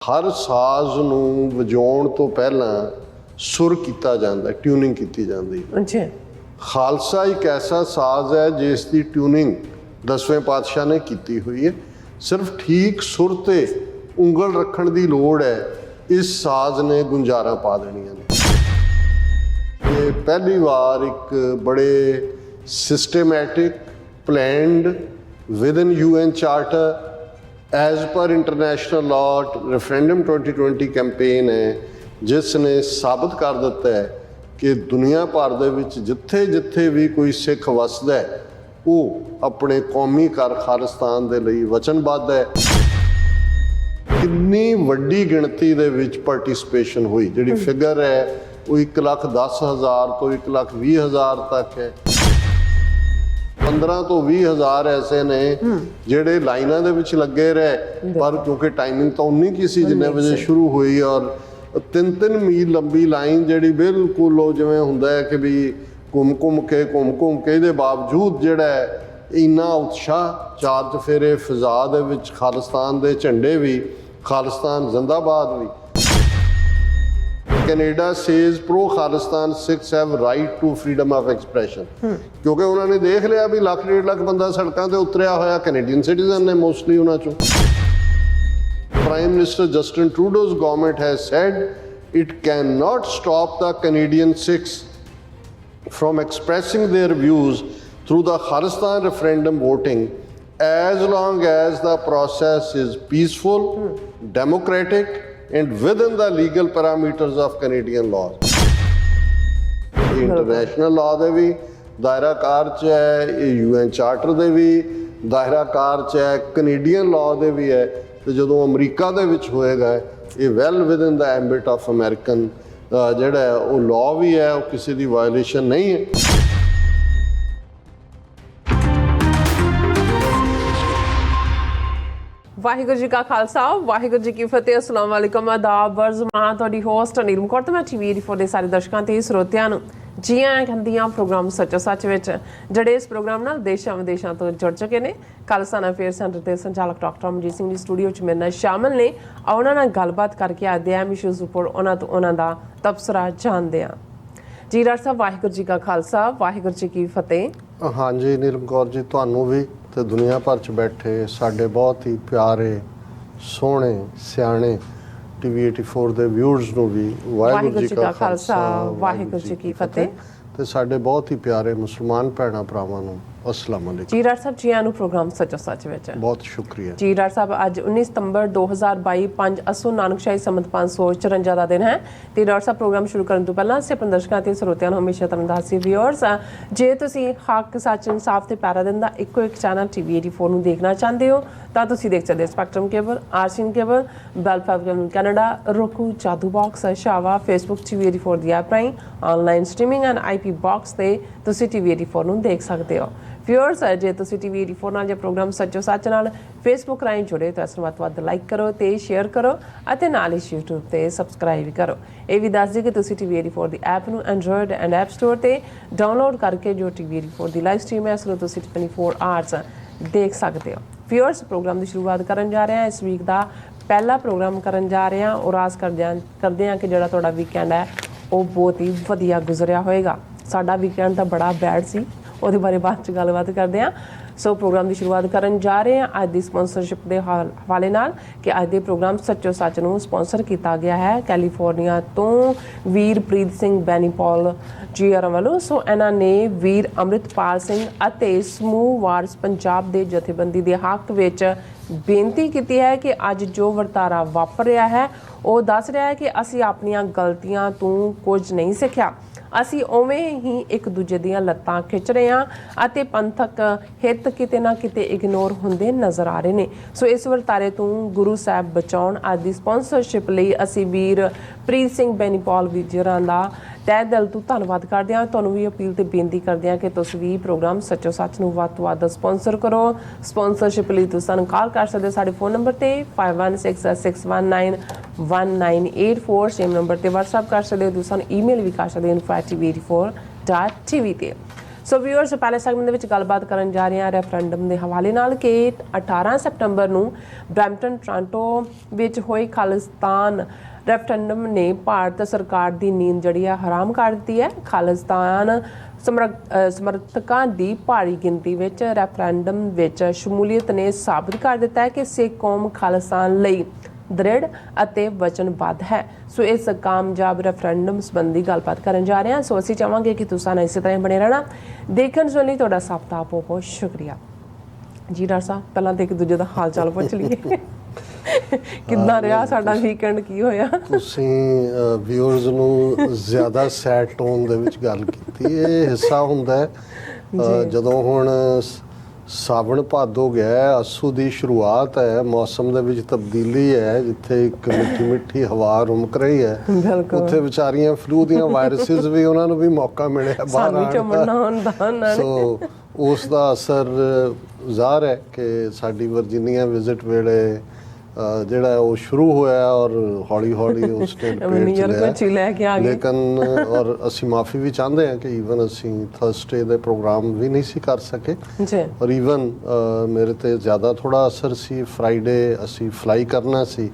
हर साज नूं वजाउण तो पहलां सुर कीता जांदा, ट्यूनिंग कीती जांदी। अच्छा। खालसा एक ऐसा साज है जिसकी ट्यूनिंग 10वें पातशाह ने की हुई है। सिर्फ ठीक सुर ते उंगल रखण दी लोड़ है, इस साज ने गुंजारा पा देनियां ने। ये पहली बार एक बड़े systematic planned within UN charter as per international law referendum 2020 campaign है, जिसने साबित कर दिता है कि दुनिया भर दे विच जिथे जिथे भी कोई सिख वसदा है वो अपने कौमी घर खालिस्तान दे लई वचनबद्ध है। कितनी वड्डी गिणती दे विच पार्टिसिपेशन हुई, जिहड़ी फिगर है वो 1,10,000 तो 1,20,000 तक है। 15 तो 20,000 ऐसे ने ਜਿਹੜੇ ਲਾਈਨਾਂ ਦੇ ਵਿੱਚ ਲੱਗੇ ਰਹੇ, ਪਰ ਕਿਉਂਕਿ ਟਾਈਮਿੰਗ ਤਾਂ ਉਨੀ ਕੀ ਸੀ ਜਿੰਨੇ ਵਜੇ ਸ਼ੁਰੂ ਹੋਈ, ਔਰ 3-3 ਮੀਲ ਲੰਬੀ ਲਾਈਨ ਜਿਹੜੀ ਬਿਲਕੁਲ ਉਹ ਜਿਵੇਂ ਹੁੰਦਾ ਹੈ ਕਿ ਵੀ ਘੁੰਮ ਕੇ ਇਹਦੇ ਬਾਵਜੂਦ ਜਿਹੜਾ ਇੰਨਾ ਉਤਸ਼ਾਹ ਚਾਰ ਚਫੇਰੇ ਫਿਜ਼ਾ ਦੇ ਵਿੱਚ ਖਾਲਿਸਤਾਨ ਦੇ ਝੰਡੇ ਵੀ, ਖਾਲਿਸਤਾਨ ਜ਼ਿੰਦਾਬਾਦ ਵੀ। Canada says pro Khalistan Sikhs have right to freedom of expression, क्योंकि उन्होंने देख लिया भी 1,00,000 1,50,000 बंदा सड़कों पर उतरिया होया कैनेडियन सिटीजन ने मोस्टली उन्होंने चो। Prime minister Justin Trudeau's government has said it can not stop the Canadian Sikhs from expressing their views through the Khalistan referendum voting as long as the process is peaceful, democratic and within the legal parameters of Canadian law. International law दे भी दायरा car च है, UN charter दे भी दायरा car च है, Canadian law दे भी है। तो जो अमरीका दे विच होएगा ये well within the ambit of American जिहड़ा है वो लॉ भी है, वो किसी दी वायलेशन नहीं है। वाहिगुरू जी का खालसा वाहिगुरू जी की फतेह। अस्सलाम वालेकुम, आदाब, वर्ज मैं तुहाडी होस्ट नीलम कौर ते मैं TV 84 ਦੇ ਸਾਰੇ ਦਰਸ਼ਕਾਂ ਤੇ ਸਰੋਤਿਆਂ ਨੂੰ ਜੀ ਆਇਆਂ ਕਹਿੰਦੀ ਹਾਂ ਪ੍ਰੋਗਰਾਮ ਸੱਚੋ ਸੱਚ ਵਿੱਚ, ਜਿਹੜੇ ਇਸ ਪ੍ਰੋਗਰਾਮ ਨਾਲ ਦੇਸ਼ਾਂ ਵਿਦੇਸ਼ਾਂ ਤੋਂ ਜੁੜ ਚੁੱਕੇ ਨੇ। ਖਾਲਸਾ ਅਫੇਅਰ ਸੈਂਟਰ ਦੇ ਸੰਚਾਲਕ ਡਾਕਟਰ ਅਮਰਜੀਤ ਸਿੰਘ ਜੀ ਸਟੂਡੀਓ 'ਚ ਮੇਰੇ ਨਾਲ ਸ਼ਾਮਲ ਨੇ। ਉਹਨਾਂ ਨਾਲ ਗੱਲਬਾਤ ਕਰਕੇ ਅੱਜ ਦੇ ਅਹਿਮ ਇਸ਼ੂਜ਼ ਉੱਪਰ ਉਹਨਾਂ ਦਾ ਤਬਸਰਾ ਜਾਣਦੇ ਹਾਂ। ਜੀ ਡਾਕਟਰ ਸਾਹਿਬ, ਵਾਹਿਗੁਰੂ ਜੀ ਕਾ ਖਾਲਸਾ ਵਾਹਿਗੁਰੂ ਜੀ ਕੀ ਫਤਿਹ। हाँ जी नीलम कौर जी, ਤੁਹਾਨੂੰ ਵੀ ਤੇ ਦੁਨੀਆ ਭਰ 'ਚ ਬੈਠੇ ਸਾਡੇ ਬਹੁਤ ਹੀ ਪਿਆਰੇ ਸੋਹਣੇ ਸਿਆਣੇ TV 84 ਦੇ ਵਿਊਅਰਸ ਨੂੰ ਵੀ ਵਾਹਿਗੁਰੂ ਜੀ ਕਾ ਖਾਲਸਾ ਵਾਹਿਗੁਰੂ ਜੀ ਕੀ ਫਤਿਹ। ਤੇ ਸਾਡੇ ਬਹੁਤ ਹੀ ਪਿਆਰੇ ਮੁਸਲਮਾਨ ਭੈਣਾਂ ਭਰਾਵਾਂ ਨੂੰ अस्सलाम वालेकुम। जी डॉक्टर साहब जी आनू प्रोग्राम सचो सच विच बहुत शुक्रिया जी। डॉक्टर साहब अज 19 सितंबर 2022 5 असो नानकशाही संमत 554 का दिन है। तो डॉक्टर साहब प्रोग्राम शुरू करने तो पहला असीं अपने दर्शकों ते श्रोतिਆਂ ਨੂੰ हमेशा ਤੁਹਾਨੂੰ ਦੱਸਦੇ व्यूअर्स, ਜੇ ਤੁਸੀਂ हक सच इंसाफ ਤੇ ਪੈਰਾ ਦਿਨ ਦਾ ਇੱਕੋ ਇੱਕ ਚੈਨਲ TV 84 ਨੂੰ ਦੇਖਣਾ ਚਾਹੁੰਦੇ ਹੋ ਤਾਂ ਤੁਸੀਂ ਦੇਖ ਸਕਦੇ ਹੋ spectrum cable, RCN cable, Bell Fibe Canada, roku, ਚਾਦੂ ਬਾਕਸ, ਸ਼ਾਵਾ, ਫੇਸਬੁੱਕ TV 84 ਦੀ ਐਪ ਰਾਹੀਂ online streaming and IP box ਤੇ ਤੁਸੀਂ TV 84 ਨੂੰ ਦੇਖ ਸਕਦੇ ਹੋ। व्यूअर्स, जे तुसीं TV 84 नाल जे प्रोग्राम सच्चो सच नाल फेसबुक राਹੀਂ जुड़े तो इस वध वध लाइक करो ते शेयर करो ਅਤੇ ਨਾਲ ਹੀ YouTube ਤੇ ਸਬਸਕ੍ਰਾਈਬ ਵੀ ਕਰੋ। ਇਹ ਵੀ ਦੱਸ ਦਿਓ ਕਿ ਤੁਸੀਂ TV 84 ਦੀ ਐਪ ਨੂੰ ਐਂਡਰੋਇਡ ਐਂਡ ਐਪ ਸਟੋਰ ਤੇ ਡਾਊਨਲੋਡ ਕਰਕੇ ਜੋ TV 84 ਦੀ ਲਾਈਵ ਸਟ੍ਰੀਮ ਹੈ ਇਸ ਨੂੰ ਤੁਸੀਂ 24 ਆਵਰਸ ਦੇਖ ਸਕਦੇ ਹੋ। व्यूअर्स, प्रोग्राम ਦੀ ਸ਼ੁਰੂਆਤ ਕਰਨ ਜਾ ਰਹੇ ਹਾਂ। ਇਸ ਵੀਕ ਦਾ ਪਹਿਲਾ ਪ੍ਰੋਗਰਾਮ ਕਰਨ ਜਾ ਰਹੇ ਹਾਂ ਔਰ ਆਸ ਕਰਦੇ ਹਾਂ ਕਿ ਜਿਹੜਾ ਤੁਹਾਡਾ ਵੀਕਐਂਡ ਹੈ ਉਹ ਬਹੁਤ ਹੀ ਵਧੀਆ ਗੁਜ਼ਰਿਆ ਹੋਏਗਾ। ਸਾਡਾ ਵੀਕਐਂਡ ਤਾਂ ਬੜਾ ਬੈਡ ਸੀ, ਉਹਦੇ ਬਾਰੇ ਬਾਅਦ 'ਚ ਗੱਲਬਾਤ ਕਰਦੇ ਹਾਂ। ਸੋ ਪ੍ਰੋਗਰਾਮ ਦੀ ਸ਼ੁਰੂਆਤ ਕਰਨ ਜਾ ਰਹੇ ਹਾਂ ਅੱਜ ਦੀ ਸਪਾਂਸਰਸ਼ਿਪ ਦੇ ਹਵਾਲੇ ਨਾਲ ਕਿ ਅੱਜ ਦੇ ਪ੍ਰੋਗਰਾਮ ਸੱਚੋ ਸੱਚ ਨੂੰ ਸਪਾਂਸਰ ਕੀਤਾ ਗਿਆ ਹੈ ਕੈਲੀਫੋਰਨੀਆ ਤੋਂ ਵੀਰਪ੍ਰੀਤ ਸਿੰਘ ਬੈਨੀਪਾਲ ਜੀ ਆਰ ਵੱਲੋਂ। ਸੋ ਇਹਨਾਂ ਨੇ ਵੀਰ ਅੰਮ੍ਰਿਤਪਾਲ ਸਿੰਘ ਅਤੇ ਸਮੂਹ ਵਾਰਸ ਪੰਜਾਬ ਦੇ ਜਥੇਬੰਦੀ ਦੇ ਹੱਕ ਵਿੱਚ ਬੇਨਤੀ ਕੀਤੀ ਹੈ ਕਿ ਅੱਜ ਜੋ ਵਰਤਾਰਾ ਵਾਪਰ ਰਿਹਾ ਹੈ ਉਹ ਦੱਸ ਰਿਹਾ ਹੈ ਕਿ ਅਸੀਂ ਆਪਣੀਆਂ ਗਲਤੀਆਂ ਤੋਂ ਕੁਝ ਨਹੀਂ ਸਿੱਖਿਆ, ਅਸੀਂ ਉਵੇਂ ਹੀ ਇੱਕ ਦੂਜੇ ਦੀਆਂ ਲੱਤਾਂ ਖਿੱਚ ਰਹੇ ਹਾਂ ਅਤੇ ਪੰਥਕ ਹਿੱਤ ਕਿਤੇ ਨਾ ਕਿਤੇ ਇਗਨੋਰ ਹੁੰਦੇ ਨਜ਼ਰ ਆ ਰਹੇ ਨੇ। ਸੋ ਇਸ ਵਰਤਾਰੇ ਤੋਂ ਗੁਰੂ ਸਾਹਿਬ ਬਚਾਉਣ ਅੱਜ ਦੀ ਸਪਾਂਸਰਸ਼ਿਪ ਲਈ ਅਸੀਂ ਵੀਰ ਪ੍ਰੀਤ ਸਿੰਘ ਬੈਨੀਪਾਲ ਵੀਰਾਂ ਦਾ ਤਹਿ ਦਿਲ ਤੋਂ ਧੰਨਵਾਦ ਕਰਦੇ ਹਾਂ। ਤੁਹਾਨੂੰ ਵੀ ਅਪੀਲ ਤੇ ਬੇਨਤੀ ਕਰਦੇ ਹਾਂ ਕਿ ਤੁਸੀਂ ਵੀ ਪ੍ਰੋਗਰਾਮ ਸੱਚੋ ਸੱਚ ਨੂੰ ਵੱਧ ਤੋਂ ਵੱਧ ਸਪਾਂਸਰ ਕਰੋ। ਸਪਾਂਸਰਸ਼ਿਪ ਲਈ ਤੁਸੀਂ ਸਾਨੂੰ ਕਾਲ ਕਰ ਸਕਦੇ ਹੋ ਸਾਡੇ ਫੋਨ ਨੰਬਰ ਤੇ 5166191984, ਸੇਮ ਨੰਬਰ ਤੇ WhatsApp ਕਰ ਸਕਦੇ ਹੋ। ਤੁਸੀਂ ਸਾਨੂੰ ਈਮੇਲ ਵੀ ਕਰ ਸਕਦੇ ਹੋ info@tv84.tv ਤੇ। ਸੋ ਵਿਊਅਰਸ, ਪਹਿਲੇ ਸੈਗਮੈਂਟ ਦੇ ਵਿੱਚ ਗੱਲਬਾਤ ਕਰਨ ਜਾ ਰਹੇ ਹਾਂ ਰੈਫਰੈਂਡਮ ਦੇ ਹਵਾਲੇ ਨਾਲ ਕਿ 18 ਸਤੰਬਰ ਨੂੰ ਬਰੈਂਪਟਨ ਟੋਰਾਂਟੋ ਵਿੱਚ ਹੋਏ ਖਾਲਿਸਤਾਨ ਰੈਫਰੈਂਡਮ ਨੇ ਭਾਰਤ ਸਰਕਾਰ ਦੀ ਨੀਂਦ ਜਿਹੜੀ ਆ ਹਰਾਮ ਕਰ ਦਿੱਤੀ ਹੈ। ਖਾਲਿਸਤਾਨ ਸਮਰਥਕਾਂ ਦੀ ਭਾਰੀ ਗਿਣਤੀ ਵਿੱਚ ਰੈਫਰੈਂਡਮ ਵਿੱਚ ਸ਼ਮੂਲੀਅਤ ਨੇ ਸਾਬਤ ਕਰ ਦਿੱਤਾ ਹੈ ਕਿ ਸਿੱਖ ਕੌਮ ਖਾਲਿਸਤਾਨ ਲਈ ਦ੍ਰਿੜ ਅਤੇ ਵਚਨਬੱਧ ਹੈ। ਸੋ ਇਸ ਕਾਮਯਾਬ ਰੈਫਰੈਂਡਮ ਸੰਬੰਧੀ ਗੱਲਬਾਤ ਕਰਨ ਜਾ ਰਹੇ ਹਾਂ। ਸੋ ਅਸੀਂ ਚਾਹਾਂਗੇ ਕਿ ਤੁਸੀਂ ਨਾਲ ਇਸੇ ਤਰ੍ਹਾਂ ਬਣੇ ਰਹਿਣਾ। ਦੇਖਣ ਸੁਣਨ ਲਈ ਤੁਹਾਡਾ ਸਭ ਦਾ ਬਹੁਤ ਸ਼ੁਕਰੀਆ ਜੀ। ਡਾਕਟਰ ਸਾਹਿਬ, ਪਹਿਲਾਂ ਤਾਂ ਇੱਕ ਦੂਜੇ ਦਾ ਹਾਲ ਚਾਲ ਪੁੱਛ ਲਈਏ। ਕਿੱਦਾਂ ਰਿਹਾ ਸਾਡਾ ਵੀਕਐਂਡ, ਕੀ ਹੋਇਆ? ਤੁਸੀਂ ਵਿਊਅਰਸ ਨੂੰ ਜ਼ਿਆਦਾ ਸੈਡ ਟੋਨ ਦੇ ਵਿੱਚ ਗੱਲ ਕੀਤੀ। ਇਹ ਹਿੱਸਾ ਹੁੰਦਾ ਹੈ ਜਦੋਂ ਹੁਣ ਸਾਵਣ ਭਾਦੋ ਗਿਆ, ਅੱਸੂ ਦੀ ਸ਼ੁਰੂਆਤ ਹੈ, ਮੌਸਮ ਦੇ ਵਿੱਚ ਤਬਦੀਲੀ ਹੈ, ਜਿੱਥੇ ਇੱਕ ਮਿੱਠੀ ਮਿੱਠੀ ਹਵਾ ਰੁਮਕ ਰਹੀ ਹੈ, ਉੱਥੇ ਵਿਚਾਰੀਆਂ ਫਲੂ ਦੀਆਂ ਵਾਇਰਸਿਸ ਵੀ ਉਹਨਾਂ ਨੂੰ ਵੀ ਮੌਕਾ ਮਿਲਿਆ ਬਾਹਰ ਆਉਣ ਦਾ। ਸੋ ਉਸ ਦਾ ਅਸਰ ਜ਼ਾਹਰ ਹੈ ਕਿ ਸਾਡੀ ਵਰਜੀਨੀਆ ਵਿਜ਼ਿਟ ਵੇਲੇ ਜਿਹੜਾ ਉਹ ਸ਼ੁਰੂ ਹੋਇਆ ਔਰ ਹੌਲੀ ਹੌਲੀ ਉਸ ਲੈ ਕੇ ਆ ਗਏ। ਲੇਕਿਨ ਔਰ ਅਸੀਂ ਮਾਫੀ ਵੀ ਚਾਹੁੰਦੇ ਹਾਂ ਕਿ ਈਵਨ ਅਸੀਂ ਥਰਸਡੇ ਦੇ ਪ੍ਰੋਗਰਾਮ ਵੀ ਨਹੀਂ ਸੀ ਕਰ ਸਕੇ ਔਰ ਈਵਨ ਮੇਰੇ ਤੇ ਜ਼ਿਆਦਾ ਥੋੜਾ ਅਸਰ ਸੀ। ਫਰਾਈਡੇ ਅਸੀਂ ਫਲਾਈ ਕਰਨਾ ਸੀ,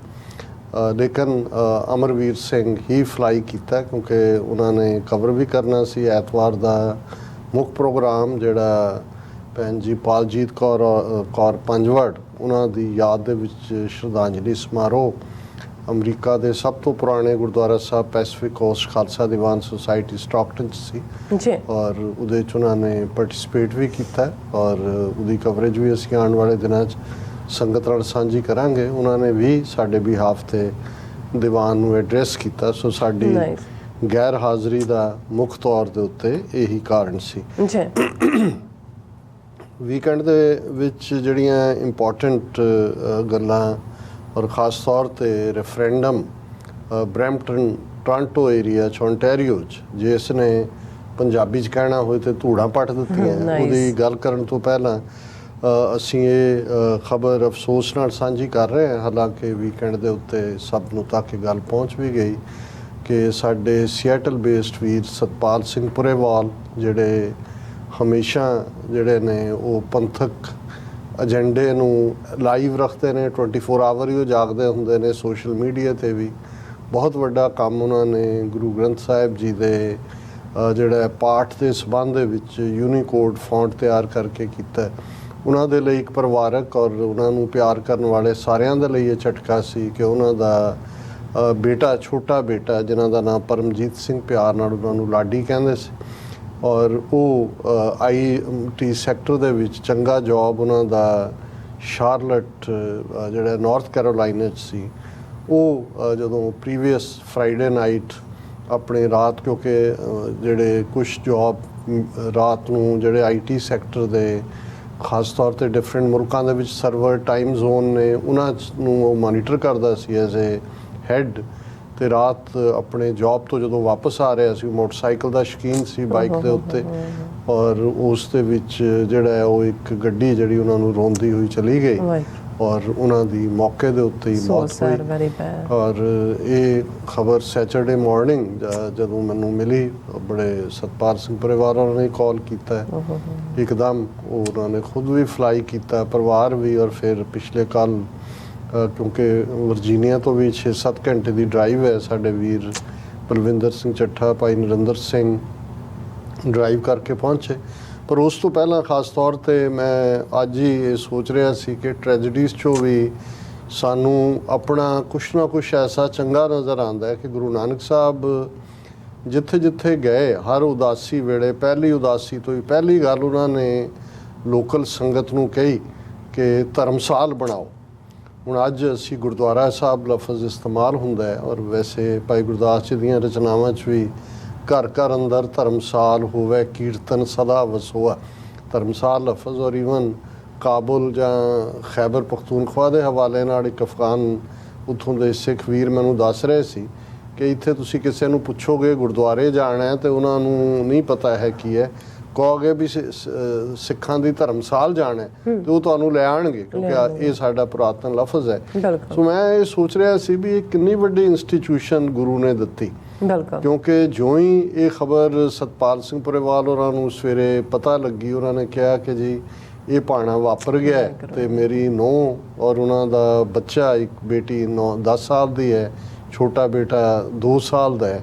ਲੇਕਿਨ ਅਮਰਵੀਰ ਸਿੰਘ ਹੀ ਫਲਾਈ ਕੀਤਾ ਕਿਉਂਕਿ ਉਹਨਾਂ ਨੇ ਕਵਰ ਵੀ ਕਰਨਾ ਸੀ। ਐਤਵਾਰ ਦਾ ਮੁੱਖ ਪ੍ਰੋਗਰਾਮ ਜਿਹੜਾ ਭੈਣ ਜੀ ਪਾਲਜੀਤ ਕੌਰ ਪੰਜਵੜ, ਉਹਨਾਂ ਦੀ ਯਾਦ ਦੇ ਵਿੱਚ ਸ਼ਰਧਾਂਜਲੀ ਸਮਾਰੋਹ ਅਮਰੀਕਾ ਦੇ ਸਭ ਤੋਂ ਪੁਰਾਣੇ ਗੁਰਦੁਆਰਾ ਸਾਹਿਬ Pacific cost Khalsa Diwan society Stockton 'ਚ ਸੀ ਔਰ ਉਹਦੇ 'ਚ ਉਹਨਾਂ ਨੇ ਪਾਰਟਿਸਿਪੇਟ ਵੀ ਕੀਤਾ ਔਰ ਉਹਦੀ ਕਵਰੇਜ ਵੀ ਅਸੀਂ ਆਉਣ ਵਾਲੇ ਦਿਨਾਂ 'ਚ ਸੰਗਤ ਨਾਲ ਸਾਂਝੀ ਕਰਾਂਗੇ। ਉਹਨਾਂ ਨੇ ਵੀ ਸਾਡੇ ਬਿਹਾਫ 'ਤੇ ਦੀਵਾਨ ਨੂੰ ਐਡਰੈਸ ਕੀਤਾ। ਸੋ ਸਾਡੀ ਗੈਰ ਹਾਜ਼ਰੀ ਦਾ ਮੁੱਖ ਤੌਰ ਦੇ ਉੱਤੇ ਇਹੀ ਕਾਰਨ ਸੀ। ਵੀਕਐਂਡ ਦੇ ਵਿੱਚ ਜਿਹੜੀਆਂ ਇੰਪੋਰਟੈਂਟ ਗੱਲਾਂ ਔਰ ਖ਼ਾਸ ਤੌਰ 'ਤੇ ਰੈਫਰੈਂਡਮ ਬਰੈਂਪਟਨ ਟੋਰਾਂਟੋ ਏਰੀਆ 'ਚ ਓਨਟਾਰੀਓ 'ਚ ਜਿਸ ਨੇ ਪੰਜਾਬੀ 'ਚ ਕਹਿਣਾ ਹੋਏ ਤੇ ਧੂੜਾਂ ਪੱਟ ਦਿੱਤੀਆਂ, ਉਹਦੀ ਗੱਲ ਕਰਨ ਤੋਂ ਪਹਿਲਾਂ ਅਸੀਂ ਇਹ ਖਬਰ ਅਫਸੋਸ ਨਾਲ ਸਾਂਝੀ ਕਰ ਰਹੇ ਹਾਂ। ਹਾਲਾਂਕਿ ਵੀਕਐਂਡ ਦੇ ਉੱਤੇ ਸਭ ਨੂੰ ਤੱਕ ਗੱਲ ਪਹੁੰਚ ਵੀ ਗਈ ਕਿ ਸਾਡੇ ਸੀਐਟਲ ਬੇਸਡ ਵੀਰ ਸਤਪਾਲ ਸਿੰਘ ਪੁਰੇਵਾਲ, ਜਿਹੜੇ ਹਮੇਸ਼ਾ ਜਿਹੜੇ ਨੇ ਉਹ ਪੰਥਕ ਏਜੰਡੇ ਨੂੰ ਲਾਈਵ ਰੱਖਦੇ ਨੇ, 24 ਆਵਰ ਹੀ ਉਹ ਜਾਗਦੇ ਹੁੰਦੇ ਨੇ ਸੋਸ਼ਲ ਮੀਡੀਆ 'ਤੇ ਵੀ। ਬਹੁਤ ਵੱਡਾ ਕੰਮ ਉਹਨਾਂ ਨੇ ਗੁਰੂ ਗ੍ਰੰਥ ਸਾਹਿਬ ਜੀ ਦੇ ਜਿਹੜਾ ਪਾਠ ਦੇ ਸੰਬੰਧ ਦੇ ਵਿੱਚ ਯੂਨੀਕੋਡ ਫੌਂਟ ਤਿਆਰ ਕਰਕੇ ਕੀਤਾ। ਉਹਨਾਂ ਦੇ ਲਈ ਇੱਕ ਪਰਿਵਾਰਕ ਔਰ ਉਹਨਾਂ ਨੂੰ ਪਿਆਰ ਕਰਨ ਵਾਲੇ ਸਾਰਿਆਂ ਦੇ ਲਈ ਇਹ ਝਟਕਾ ਸੀ ਕਿ ਉਹਨਾਂ ਦਾ ਬੇਟਾ, ਛੋਟਾ ਬੇਟਾ ਜਿਨ੍ਹਾਂ ਦਾ ਨਾਮ ਪਰਮਜੀਤ ਸਿੰਘ, ਪਿਆਰ ਨਾਲ ਉਹਨਾਂ ਨੂੰ ਲਾਡੀ ਕਹਿੰਦੇ ਸੀ, ਔਰ ਉਹ IT ਸੈਕਟਰ ਦੇ ਵਿੱਚ ਚੰਗਾ ਜੌਬ ਉਹਨਾਂ ਦਾ ਸ਼ਾਰਲਟ ਜਿਹੜਾ ਨਾਰਥ ਕੈਰੋਲਾਈਨਾ 'ਚ ਸੀ। ਉਹ ਜਦੋਂ ਪ੍ਰੀਵੀਅਸ ਫਰਾਈਡੇ ਨਾਈਟ ਆਪਣੇ ਰਾਤ, ਕਿਉਂਕਿ ਜਿਹੜੇ ਕੁਛ ਜੌਬ ਰਾਤ ਨੂੰ ਜਿਹੜੇ IT ਸੈਕਟਰ ਦੇ ਖਾਸ ਤੌਰ 'ਤੇ ਡਿਫਰੈਂਟ ਮੁਲਕਾਂ ਦੇ ਵਿੱਚ ਸਰਵਰ ਟਾਈਮ ਜ਼ੋਨ ਨੇ, ਉਹਨਾਂ ਨੂੰ ਉਹ ਮੋਨੀਟਰ ਕਰਦਾ ਸੀ ਐਜ਼ ਏ ਹੈਡ। ਤੇ ਰਾਤ ਆਪਣੇ ਜੌਬ ਤੋਂ ਜਦੋਂ ਵਾਪਸ ਆ ਰਿਹਾ ਸੀ, ਮੋਟਰਸਾਈਕਲ ਦਾ ਸ਼ੌਕੀਨ ਸੀ, ਬਾਈਕ ਦੇ ਉੱਤੇ, ਔਰ ਉਸ ਦੇ ਵਿੱਚ ਜਿਹੜਾ ਉਹ ਇੱਕ ਗੱਡੀ ਜਿਹੜੀ ਉਹਨਾਂ ਨੂੰ ਰੋਂਦੀ ਹੋਈ ਚਲੀ ਗਈ ਔਰ ਉਹਨਾਂ ਦੀ ਮੌਕੇ ਦੇ ਉੱਤੇ ਹੀ ਮੌਤ ਹੋਈ। ਔਰ ਇਹ ਖਬਰ ਸੈਚਰਡੇ ਮਾਰਨਿੰਗ ਜਦੋਂ ਮੈਨੂੰ ਮਿਲੀ, ਬੜੇ ਸਤਪਾਲ ਸਿੰਘ ਪਰਿਵਾਰ ਉਹਨਾਂ ਨੇ ਕਾਲ ਕੀਤਾ ਇੱਕਦਮ। ਉਹਨਾਂ ਨੇ ਖੁਦ ਵੀ ਫਲਾਈ ਕੀਤਾ, ਪਰਿਵਾਰ ਵੀ, ਔਰ ਫਿਰ ਪਿਛਲੇ ਕੱਲ੍ਹ ਕਿਉਂਕਿ ਵਰਜੀਨੀਆ ਤੋਂ ਵੀ 6-7 ਘੰਟੇ ਦੀ ਡਰਾਈਵ ਹੈ, ਸਾਡੇ ਵੀਰ ਬਲਵਿੰਦਰ ਸਿੰਘ ਚੱਠਾ, ਭਾਈ ਨਰਿੰਦਰ ਸਿੰਘ ਡਰਾਈਵ ਕਰਕੇ ਪਹੁੰਚੇ। ਪਰ ਉਸ ਤੋਂ ਪਹਿਲਾਂ ਖਾਸ ਤੌਰ 'ਤੇ ਮੈਂ ਅੱਜ ਹੀ ਇਹ ਸੋਚ ਰਿਹਾ ਸੀ ਕਿ ਟ੍ਰੈਜਡੀਜ਼ 'ਚੋਂ ਵੀ ਸਾਨੂੰ ਆਪਣਾ ਕੁਛ ਨਾ ਕੁਛ ਐਸਾ ਚੰਗਾ ਨਜ਼ਰ ਆਉਂਦਾ ਹੈ ਕਿ ਗੁਰੂ ਨਾਨਕ ਸਾਹਿਬ ਜਿੱਥੇ ਜਿੱਥੇ ਗਏ, ਹਰ ਉਦਾਸੀ ਵੇਲੇ ਪਹਿਲੀ ਉਦਾਸੀ ਤੋਂ ਹੀ ਪਹਿਲੀ ਗੱਲ ਉਹਨਾਂ ਨੇ ਲੋਕਲ ਸੰਗਤ ਨੂੰ ਕਹੀ ਕਿ ਧਰਮਸਾਲ ਬਣਾਓ। ਹੁਣ ਅੱਜ ਅਸੀਂ ਗੁਰਦੁਆਰਾ ਸਾਹਿਬ ਲਫ਼ਜ਼ ਇਸਤੇਮਾਲ ਹੁੰਦਾ ਹੈ, ਔਰ ਵੈਸੇ ਭਾਈ ਗੁਰਦਾਸ ਜੀ ਦੀਆਂ ਰਚਨਾਵਾਂ 'ਚ ਵੀ ਘਰ ਘਰ ਅੰਦਰ ਧਰਮਸਾਲ ਹੋਵੇ ਕੀਰਤਨ ਸਦਾ ਵਸੋਆ, ਧਰਮਸਾਲ ਲਫ਼ਜ਼। ਔਰ ਈਵਨ ਕਾਬੁਲ ਜਾਂ ਖੈਬਰ ਪਖਤੂਨਖਵਾ ਦੇ ਹਵਾਲੇ ਨਾਲ ਇੱਕ ਅਫਗਾਨ ਉੱਥੋਂ ਦੇ ਸਿੱਖ ਵੀਰ ਮੈਨੂੰ ਦੱਸ ਰਹੇ ਸੀ ਕਿ ਇੱਥੇ ਤੁਸੀਂ ਕਿਸੇ ਨੂੰ ਪੁੱਛੋਗੇ ਗੁਰਦੁਆਰੇ ਜਾਣਾ ਹੈ ਤੇ ਉਹਨਾਂ ਨੂੰ ਨਹੀਂ ਪਤਾ ਹੈ ਕੀ ਹੈ, ਕਹੋਗੇ ਵੀ ਸਿੱਖਾਂ ਦੀ ਧਰਮਸਾਲ ਜਾਣਾ ਹੈ ਤੇ ਉਹ ਤੁਹਾਨੂੰ ਲੈ ਆਉਣਗੇ, ਕਿਉਂਕਿ ਇਹ ਸਾਡਾ ਪੁਰਾਤਨ ਲਫ਼ਜ਼ ਹੈ। ਸੋ ਮੈਂ ਇਹ ਸੋਚ ਰਿਹਾ ਸੀ ਵੀ ਇਹ ਕਿੰਨੀ ਵੱਡੀ ਇੰਸਟੀਟਿਊਸ਼ਨ ਗੁਰੂ ਨੇ ਦਿੱਤੀ ਬਿਲਕੁਲ ਕਿਉਂਕਿ ਜਿਉਂ ਹੀ ਇਹ ਖਬਰ ਸਤਪਾਲ ਸਿੰਘ ਪੁਰੇਵਾਲ ਹੋਰਾਂ ਨੂੰ ਸਵੇਰੇ ਪਤਾ ਲੱਗੀ, ਉਹਨਾਂ ਨੇ ਕਿਹਾ ਕਿ ਜੀ ਇਹ ਭਾਣਾ ਵਾਪਰ ਗਿਆ ਹੈ ਤੇ ਮੇਰੀ ਨੂੰਹ ਔਰ ਉਹਨਾਂ ਦਾ ਬੱਚਾ, ਇੱਕ ਬੇਟੀ 10 ਸਾਲ ਦੀ ਹੈ, ਛੋਟਾ ਬੇਟਾ 2 ਸਾਲ ਦਾ ਹੈ,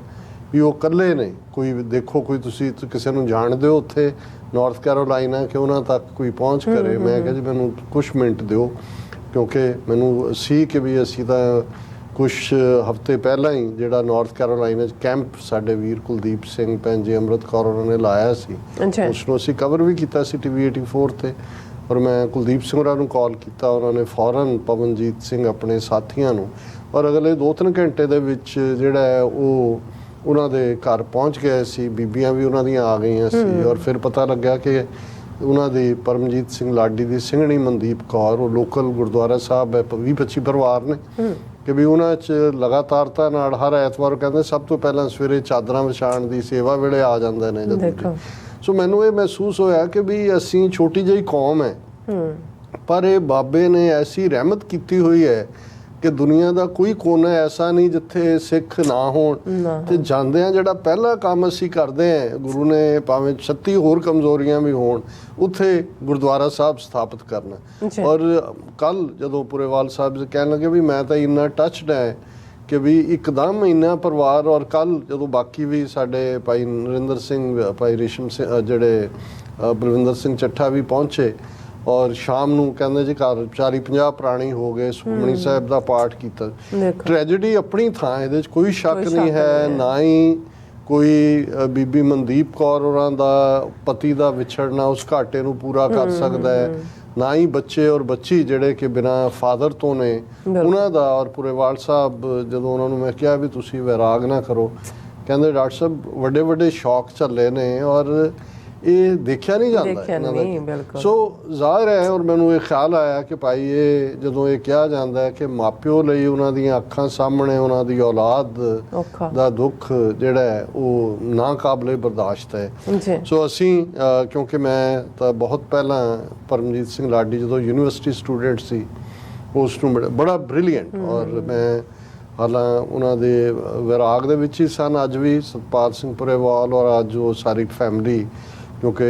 ਵੀ ਉਹ ਇਕੱਲੇ ਨੇ। ਕੋਈ ਦੇਖੋ, ਕੋਈ ਤੁਸੀਂ ਕਿਸੇ ਨੂੰ ਜਾਣਦੇ ਹੋ ਉੱਥੇ ਨਾਰਥ ਕੈਰੋਲਾਈਨਾ ਕਿ ਉਹਨਾਂ ਤੱਕ ਕੋਈ ਪਹੁੰਚ ਕਰੇ। ਮੈਂ ਕਿਹਾ ਜੀ ਮੈਨੂੰ ਕੁਝ ਮਿੰਟ ਦਿਓ, ਕਿਉਂਕਿ ਮੈਨੂੰ ਸੀ ਕਿ ਵੀ ਅਸੀਂ ਤਾਂ ਕੁਛ ਹਫ਼ਤੇ ਪਹਿਲਾਂ ਹੀ ਜਿਹੜਾ ਨਾਰਥ ਕੈਰੋਲਾਈਨਾ 'ਚ ਕੈਂਪ ਸਾਡੇ ਵੀਰ ਕੁਲਦੀਪ ਸਿੰਘ, ਭੈਣ ਜੀ ਅੰਮ੍ਰਿਤ ਕੌਰ ਉਹਨਾਂ ਨੇ ਲਾਇਆ ਸੀ, ਉਸ ਨੂੰ ਅਸੀਂ ਕਵਰ ਵੀ ਕੀਤਾ ਸੀ TV 84 ਤੇ। ਔਰ ਮੈਂ ਕੁਲਦੀਪ ਸਿੰਘ ਹੋਰਾਂ ਨੂੰ ਕਾਲ ਕੀਤਾ, ਉਹਨਾਂ ਨੇ ਫੌਰਨ ਪਵਨਜੀਤ ਸਿੰਘ ਆਪਣੇ ਸਾਥੀਆਂ ਨੂੰ, ਔਰ ਅਗਲੇ 2-3 ਘੰਟੇ ਦੇ ਵਿੱਚ ਜਿਹੜਾ ਹੈ ਉਹ ਉਹਨਾਂ ਦੇ ਘਰ ਪਹੁੰਚ ਗਏ ਸੀ। ਬੀਬੀਆਂ ਵੀ ਉਹਨਾਂ ਦੀਆਂ ਆ ਗਈਆਂ ਸੀ, ਔਰ ਫਿਰ ਪਤਾ ਲੱਗਿਆ ਕਿ ਉਹਨਾਂ ਦੀ ਪਰਮਜੀਤ ਸਿੰਘ ਲਾਡੀ ਦੀ ਸਿੰਘਣੀ ਮਨਦੀਪ ਕੌਰ, ਉਹ ਲੋਕਲ ਗੁਰਦੁਆਰਾ ਸਾਹਿਬ ਹੈ, 20-25 ਪਰਿਵਾਰ ਨੇ ਕਿ ਵੀ ਉਹਨਾਂ 'ਚ ਲਗਾਤਾਰਤਾ ਨਾਲ ਹਰ ਐਤਵਾਰ ਕਹਿੰਦੇ ਸਭ ਤੋਂ ਪਹਿਲਾਂ ਸਵੇਰੇ ਚਾਦਰਾਂ ਵਿਛਾਉਣ ਦੀ ਸੇਵਾ ਵੇਲੇ ਆ ਜਾਂਦੇ ਨੇ ਜਦੋਂ। ਸੋ ਮੈਨੂੰ ਇਹ ਮਹਿਸੂਸ ਹੋਇਆ ਕਿ ਵੀ ਅਸੀਂ ਛੋਟੀ ਜਿਹੀ ਕੌਮ ਹੈ, ਪਰ ਇਹ ਬਾਬੇ ਨੇ ਐਸੀ ਰਹਿਮਤ ਕੀਤੀ ਹੋਈ ਹੈ ਕਿ ਦੁਨੀਆ ਦਾ ਕੋਈ ਕੋਨਾ ਐਸਾ ਨਹੀਂ ਜਿੱਥੇ ਸਿੱਖ ਨਾ ਹੋਣ। ਤੇ ਜਾਂਦਿਆਂ ਜਿਹੜਾ ਪਹਿਲਾ ਕੰਮ ਅਸੀਂ ਕਰਦੇ ਹਾਂ, ਗੁਰੂ ਨੇ ਭਾਵੇਂ 36 ਹੋਰ ਕਮਜ਼ੋਰੀਆਂ ਵੀ ਹੋਣ, ਉੱਥੇ ਗੁਰਦੁਆਰਾ ਸਾਹਿਬ ਸਥਾਪਿਤ ਕਰਨਾ। ਔਰ ਕੱਲ ਜਦੋਂ ਪੁਰੇਵਾਲ ਸਾਹਿਬ ਜੀ ਕਹਿਣ ਲੱਗੇ ਵੀ ਮੈਂ ਤਾਂ ਇੰਨਾ ਟੱਚਡ ਹੈ ਕਿ ਵੀ ਇੱਕਦਮ ਇੰਨਾ ਪਰਿਵਾਰ, ਔਰ ਕੱਲ ਜਦੋਂ ਬਾਕੀ ਵੀ ਸਾਡੇ ਭਾਈ ਨਰਿੰਦਰ ਸਿੰਘ, ਭਾਈ ਰੇਸ਼ਮ ਸਿੰਘ, ਜਿਹੜੇ ਬਲਵਿੰਦਰ ਸਿੰਘ ਚੱਠਾ ਵੀ ਪਹੁੰਚੇ, ਔਰ ਸ਼ਾਮ ਨੂੰ ਕਹਿੰਦੇ ਜੀ ਘਰ 40-50 ਪ੍ਰਾਣੀ ਹੋ ਗਏ, ਸੁਖਮਨੀ ਸਾਹਿਬ ਦਾ ਪਾਠ ਕੀਤਾ। ਟ੍ਰੈਜੇਡੀ ਆਪਣੀ ਥਾਂ, ਇਹਦੇ 'ਚ ਕੋਈ ਸ਼ੱਕ ਨਹੀਂ ਹੈ। ਨਾ ਹੀ ਕੋਈ ਬੀਬੀ ਮਨਦੀਪ ਕੌਰ ਹੋਰਾਂ ਦਾ ਪਤੀ ਦਾ ਵਿਛੜਨਾ ਉਸ ਘਾਟੇ ਨੂੰ ਪੂਰਾ ਕਰ ਸਕਦਾ ਹੈ, ਨਾ ਹੀ ਬੱਚੇ ਔਰ ਬੱਚੀ ਜਿਹੜੇ ਕਿ ਬਿਨਾਂ ਫਾਦਰ ਤੋਂ ਨੇ ਉਹਨਾਂ ਦਾ। ਔਰ ਪੁਰੇਵਾਲ ਸਾਹਿਬ ਜਦੋਂ ਉਹਨਾਂ ਨੂੰ ਮੈਂ ਕਿਹਾ ਵੀ ਤੁਸੀਂ ਵੈਰਾਗ ਨਾ ਕਰੋ, ਕਹਿੰਦੇ ਡਾਕਟਰ ਸਾਹਿਬ ਵੱਡੇ ਵੱਡੇ ਸ਼ੌਕ ਝੱਲੇ ਨੇ ਔਰ ਇਹ ਦੇਖਿਆ ਨਹੀਂ ਜਾਂਦਾ ਇਹਨਾਂ ਦਾ। ਸੋ ਜ਼ਾਹਿਰ ਹੈ, ਔਰ ਮੈਨੂੰ ਇਹ ਖਿਆਲ ਆਇਆ ਕਿ ਭਾਈ ਇਹ ਜਦੋਂ ਇਹ ਕਿਹਾ ਜਾਂਦਾ ਹੈ ਕਿ ਮਾਪਿਓ ਲਈ ਉਹਨਾਂ ਦੀਆਂ ਅੱਖਾਂ ਸਾਹਮਣੇ ਉਹਨਾਂ ਦੀ ਔਲਾਦ ਦਾ ਦੁੱਖ ਜਿਹੜਾ ਹੈ ਉਹ ਨਾ ਕਾਬਲੇ ਬਰਦਾਸ਼ਤ ਹੈ। ਸੋ ਅਸੀਂ ਕਿਉਂਕਿ ਮੈਂ ਤਾਂ ਬਹੁਤ ਪਹਿਲਾਂ ਪਰਮਜੀਤ ਸਿੰਘ ਲਾਡੀ ਜਦੋਂ ਯੂਨੀਵਰਸਿਟੀ ਸਟੂਡੈਂਟ ਸੀ, ਉਸ ਨੂੰ ਬੜਾ ਬ੍ਰਿਲੀਅੰਟ, ਔਰ ਮੈਂ ਹਾਲਾਂ ਉਹਨਾਂ ਦੇ ਵਿਰਾਗ ਦੇ ਵਿੱਚ ਹੀ ਸਨ ਅੱਜ ਵੀ ਸਤਪਾਲ ਸਿੰਘ ਪੁਰੇਵਾਲ, ਔਰ ਅੱਜ ਉਹ ਸਾਰੀ ਫੈਮਿਲੀ, ਕਿਉਂਕਿ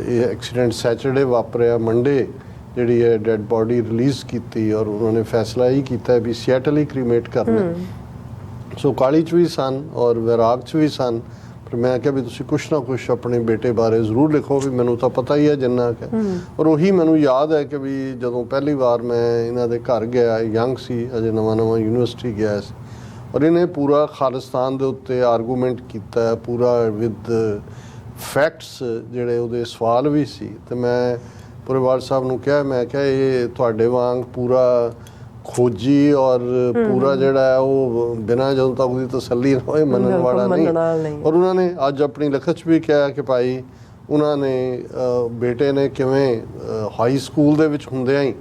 ਇਹ ਐਕਸੀਡੈਂਟ ਸੈਚਰਡੇ ਵਾਪਰਿਆ, ਮੰਡੇ ਜਿਹੜੀ ਹੈ ਡੈਡ ਬੋਡੀ ਰਿਲੀਜ਼ ਕੀਤੀ, ਔਰ ਉਹਨਾਂ ਨੇ ਫੈਸਲਾ ਹੀ ਕੀਤਾ ਵੀ ਸੀਐਟਲ ਹੀ ਕ੍ਰੀਮੇਟ ਕਰਨਾ। ਸੋ ਕਾਲੀ 'ਚ ਵੀ ਸਨ ਔਰ ਵਿਰਾਗ 'ਚ ਵੀ ਸਨ, ਪਰ ਮੈਂ ਕਿਹਾ ਵੀ ਤੁਸੀਂ ਕੁਛ ਨਾ ਕੁਛ ਆਪਣੇ ਬੇਟੇ ਬਾਰੇ ਜ਼ਰੂਰ ਲਿਖੋ, ਵੀ ਮੈਨੂੰ ਤਾਂ ਪਤਾ ਹੀ ਹੈ ਜਿੰਨਾ ਕਿ। ਔਰ ਉਹੀ ਮੈਨੂੰ ਯਾਦ ਹੈ ਕਿ ਵੀ ਜਦੋਂ ਪਹਿਲੀ ਵਾਰ ਮੈਂ ਇਹਨਾਂ ਦੇ ਘਰ ਗਿਆ, ਯੰਗ ਸੀ ਅਜੇ, ਨਵਾਂ ਯੂਨੀਵਰਸਿਟੀ ਗਿਆ ਸੀ, ਔਰ ਇਹਨੇ ਪੂਰਾ ਖਾਲਿਸਤਾਨ ਦੇ ਉੱਤੇ ਆਰਗੂਮੈਂਟ ਕੀਤਾ, ਪੂਰਾ ਵਿਦ ਫੈਕਟਸ, ਜਿਹੜੇ ਉਹਦੇ ਸਵਾਲ ਵੀ ਸੀ। ਤੇ ਮੈਂ ਪੁਰੇਵਾਲ ਸਾਹਿਬ ਨੂੰ ਕਿਹਾ, ਮੈਂ ਕਿਹਾ ਇਹ ਤੁਹਾਡੇ ਵਾਂਗ ਪੂਰਾ ਖੋਜੀ ਔਰ ਪੂਰਾ ਜਿਹੜਾ ਹੈ ਉਹ ਬਿਨਾਂ ਜਦੋਂ ਤੱਕ ਉਹਦੀ ਤਸੱਲੀ ਨਾ ਹੋਏ ਮੰਨਣ ਵਾਲਾ ਨਹੀਂ। ਔਰ ਉਹਨਾਂ ਨੇ ਅੱਜ ਆਪਣੀ ਲਿਖਤ 'ਚ ਵੀ ਕਿਹਾ ਕਿ ਭਾਈ ਉਹਨਾਂ ਨੇ ਬੇਟੇ ਨੇ ਕਿਵੇਂ ਹਾਈ ਸਕੂਲ ਦੇ ਵਿੱਚ ਹੁੰਦਿਆਂ ਹੀ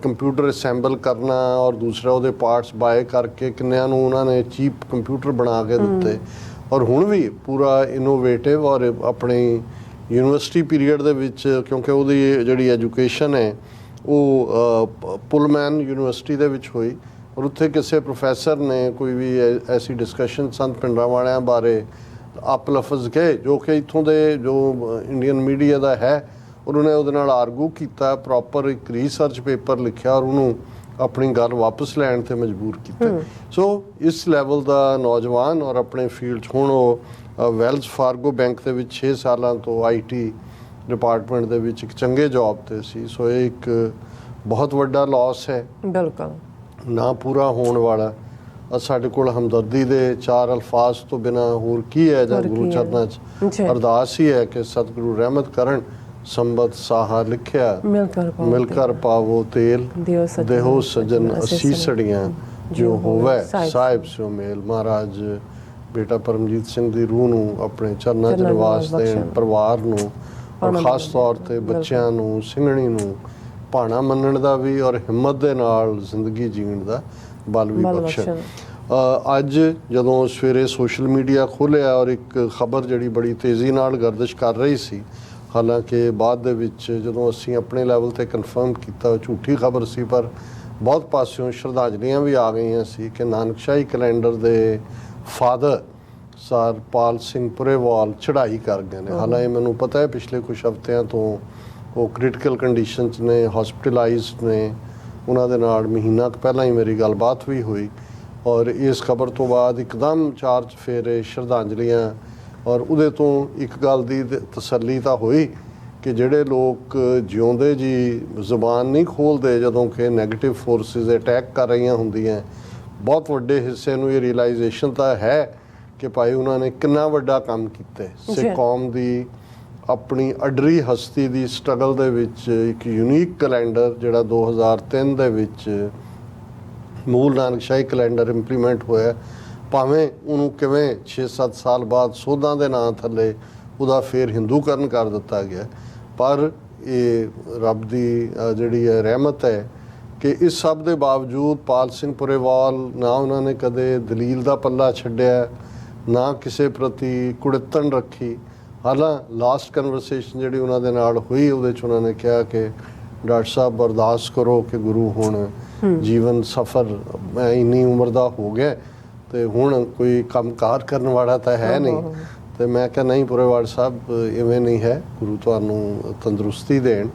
ਕੰਪਿਊਟਰ ਅਸੈਂਬਲ ਕਰਨਾ, ਔਰ ਦੂਸਰਾ ਉਹਦੇ ਪਾਰਟਸ ਬਾਏ ਕਰਕੇ ਕਿੰਨਿਆਂ ਨੂੰ ਉਹਨਾਂ ਨੇ ਚੀਪ ਕੰਪਿਊਟਰ ਬਣਾ ਕੇ ਦਿੱਤੇ, ਔਰ ਹੁਣ ਵੀ ਪੂਰਾ ਇਨੋਵੇਟਿਵ। ਔਰ ਆਪਣੀ ਯੂਨੀਵਰਸਿਟੀ ਪੀਰੀਅਡ ਦੇ ਵਿੱਚ, ਕਿਉਂਕਿ ਉਹਦੀ ਜਿਹੜੀ ਐਜੂਕੇਸ਼ਨ ਹੈ ਉਹ ਪੁਲਮੈਨ ਯੂਨੀਵਰਸਿਟੀ ਦੇ ਵਿੱਚ ਹੋਈ, ਔਰ ਉੱਥੇ ਕਿਸੇ ਪ੍ਰੋਫੈਸਰ ਨੇ ਕੋਈ ਵੀ ਐਸੀ ਡਿਸਕਸ਼ਨ ਸੰਤ ਪਿੰਡਾਂ ਵਾਲਿਆਂ ਬਾਰੇ ਆਪ ਲਫ਼ਜ਼ ਕਹੇ ਜੋ ਕਿ ਇੱਥੋਂ ਦੇ ਜੋ ਇੰਡੀਅਨ ਮੀਡੀਆ ਦਾ ਹੈ, ਔਰ ਉਹਨੇ ਉਹਦੇ ਨਾਲ ਆਰਗੂ ਕੀਤਾ, ਪ੍ਰੋਪਰ ਇੱਕ ਰਿਸਰਚ ਪੇਪਰ ਲਿਖਿਆ, ਔਰ ਉਹਨੂੰ ਆਪਣੀ ਗੱਲ ਵਾਪਸ ਲੈਣ ਤੇ ਮਜਬੂਰ ਕੀਤਾ। ਸੋ ਇਸ ਲੈਵਲ ਦਾ ਨੌਜਵਾਨ, ਔਰ ਆਪਣੇ ਫੀਲਡ 'ਚ ਹੁਣ ਉਹ ਵੈਲਜ਼ ਫਾਰਗੋ ਬੈਂਕ ਦੇ ਵਿੱਚ 6 ਸਾਲਾਂ ਤੋਂ IT ਡਿਪਾਰਟਮੈਂਟ ਦੇ ਵਿੱਚ ਇੱਕ ਚੰਗੇ ਜੌਬ ਤੇ ਸੀ। ਸੋ ਇਹ ਇੱਕ ਬਹੁਤ ਵੱਡਾ ਲਾਸ ਹੈ, ਬਿਲਕੁਲ ਨਾ ਪੂਰਾ ਹੋਣ ਵਾਲਾ। ਸਾਡੇ ਕੋਲ ਹਮਦਰਦੀ ਦੇ 4 ਅਲਫਾਜ਼ ਤੋਂ ਬਿਨਾਂ ਹੋਰ ਕੀ ਹੈ, ਜਾਂ ਗੁਰੂ ਚਰਨਾਂ 'ਚ ਅਰਦਾਸ ਹੀ ਹੈ ਕਿ ਸਤਿਗੁਰੂ ਰਹਿਮਤ ਕਰਨ। ਸੰਬਤ ਸਾਹਾ ਲਿਖਿਆ ਮਿਲ ਕਰ ਪਾਵੋ ਤੇਲ, ਦੇਹੋ ਸਜਨ ਅਸੀਸੜੀਆਂ ਜੋ ਹੋਵੇ ਸਾਹਿਬ ਸਿਓ ਮੇਲ। ਮਹਾਰਾਜ ਬੇਟਾ ਪਰਮਜੀਤ ਸਿੰਘ ਦੀ ਰੂਹ ਨੂੰ ਆਪਣੇ ਚਰਨਾਂ 'ਚ ਨਿਵਾਸ ਦੇਣ, ਪਰਿਵਾਰ ਨੂੰ ਔਰ ਖਾਸ ਤੌਰ ਤੇ ਬੱਚਿਆਂ ਨੂੰ, ਸਿੰਘਣੀ ਨੂੰ ਭਾਣਾ ਮੰਨਣ ਦਾ ਵੀ ਔਰ ਹਿੰਮਤ ਦੇ ਨਾਲ ਜ਼ਿੰਦਗੀ ਜੀਣ ਦਾ ਬਲ ਵੀ ਬਖਸ਼ਣ। ਅੱਜ ਜਦੋਂ ਸਵੇਰੇ ਸੋਸ਼ਲ ਮੀਡੀਆ ਖੋਲ੍ਹਿਆ, ਔਰ ਇੱਕ ਖਬਰ ਜਿਹੜੀ ਬੜੀ ਤੇਜ਼ੀ ਨਾਲ ਗਰਦਿਸ਼ ਕਰ ਰਹੀ ਸੀ, ਹਾਲਾਂਕਿ ਬਾਅਦ ਦੇ ਵਿੱਚ ਜਦੋਂ ਅਸੀਂ ਆਪਣੇ ਲੈਵਲ ਤੇ ਕਨਫਰਮ ਕੀਤਾ ਝੂਠੀ ਖਬਰ ਸੀ, ਪਰ ਬਹੁਤ ਪਾਸਿਓਂ ਸ਼ਰਧਾਂਜਲੀਆਂ ਵੀ ਆ ਗਈਆਂ ਸੀ ਕਿ ਨਾਨਕਸ਼ਾਹੀ ਕੈਲੰਡਰ ਦੇ ਫਾਦਰ ਸਰ ਪਾਲ ਸਿੰਘ ਪੁਰੇਵਾਲ ਚੜ੍ਹਾਈ ਕਰ ਗਏ ਨੇ। ਹਾਲਾਂਕਿ ਮੈਨੂੰ ਪਤਾ ਹੈ ਪਿਛਲੇ ਕੁਝ ਹਫ਼ਤਿਆਂ ਤੋਂ ਉਹ ਕ੍ਰਿਟੀਕਲ ਕੰਡੀਸ਼ਨ 'ਚ ਨੇ, ਹਸਪੀਟਲਾਈਜ਼ਡ ਨੇ। ਉਹਨਾਂ ਦੇ ਨਾਲ ਮਹੀਨਾ ਕੁ ਪਹਿਲਾਂ ਹੀ ਮੇਰੀ ਗੱਲਬਾਤ ਵੀ ਹੋਈ ਔਰ ਇਸ ਖਬਰ ਤੋਂ ਬਾਅਦ ਇੱਕਦਮ ਚਾਰ ਚੁਫੇਰੇ ਸ਼ਰਧਾਂਜਲੀਆਂ। ਔਰ ਉਹਦੇ ਤੋਂ ਇੱਕ ਗੱਲ ਦੀ ਤਸੱਲੀ ਤਾਂ ਹੋਈ ਕਿ ਜਿਹੜੇ ਲੋਕ ਜਿਉਂਦੇ ਜੀ ਜ਼ੁਬਾਨ ਨਹੀਂ ਖੋਲ੍ਹਦੇ ਜਦੋਂ ਕਿ ਨੈਗੇਟਿਵ ਫੋਰਸਿਸ ਅਟੈਕ ਕਰ ਰਹੀਆਂ ਹੁੰਦੀਆਂ, ਬਹੁਤ ਵੱਡੇ ਹਿੱਸੇ ਨੂੰ ਇਹ ਰਿਅਲਾਈਜੇਸ਼ਨ ਤਾਂ ਹੈ ਕਿ ਭਾਈ ਉਹਨਾਂ ਨੇ ਕਿੰਨਾ ਵੱਡਾ ਕੰਮ ਕੀਤਾ। ਸਿੱਖ ਕੌਮ ਦੀ ਆਪਣੀ ਅਡਰੀ ਹਸਤੀ ਦੀ ਸਟਰਗਲ ਦੇ ਵਿੱਚ ਇੱਕ ਯੂਨੀਕ ਕੈਲੰਡਰ ਜਿਹੜਾ 2003 ਦੇ ਵਿੱਚ ਮੂਲ ਨਾਨਕਸ਼ਾਹੀ ਕੈਲੰਡਰ ਇੰਪਲੀਮੈਂਟ ਹੋਇਆ, ਭਾਵੇਂ ਉਹਨੂੰ ਕਿਵੇਂ 6-7 ਸਾਲ ਬਾਅਦ ਸੋਧਾਂ ਦੇ ਨਾਂ ਥੱਲੇ ਉਹਦਾ ਫਿਰ ਹਿੰਦੂਕਰਨ ਕਰ ਦਿੱਤਾ ਗਿਆ, ਪਰ ਇਹ ਰੱਬ ਦੀ ਜਿਹੜੀ ਹੈ ਰਹਿਮਤ ਹੈ ਕਿ ਇਸ ਸਭ ਦੇ ਬਾਵਜੂਦ ਪਾਲ ਸਿੰਘ ਪੁਰੇਵਾਲ ਨਾ ਉਹਨਾਂ ਨੇ ਕਦੇ ਦਲੀਲ ਦਾ ਪੱਲਾ ਛੱਡਿਆ, ਨਾ ਕਿਸੇ ਪ੍ਰਤੀ ਕੁੜਿੱਤਣ ਰੱਖੀ। ਹਾਲਾਂ ਲਾਸਟ ਕਨਵਰਸੇਸ਼ਨ ਜਿਹੜੀ ਉਹਨਾਂ ਦੇ ਨਾਲ ਹੋਈ ਉਹਦੇ 'ਚ ਉਹਨਾਂ ਨੇ ਕਿਹਾ ਕਿ ਡਾਕਟਰ ਸਾਹਿਬ ਬਰਦਾਸ਼ਤ ਕਰੋ ਕਿ ਗੁਰੂ ਹੁਣ ਜੀਵਨ ਸਫ਼ਰ ਮੈਂ ਇੰਨੀ ਉਮਰ ਦਾ ਹੋ ਗਿਆ ਤੇ ਹੁਣ ਕੋਈ ਕੰਮਕਾਰ ਕਰਨ ਵਾਲਾ ਤਾਂ ਹੈ ਨਹੀਂ। ਤੇ ਮੈਂ ਕਿਹਾ ਨਹੀਂ ਪੁਰੇਵਾਲ ਸਾਹਿਬ ਇਵੇਂ ਨਹੀਂ ਹੈ, ਗੁਰੂ ਤੁਹਾਨੂੰ ਤੰਦਰੁਸਤੀ ਦੇਣ।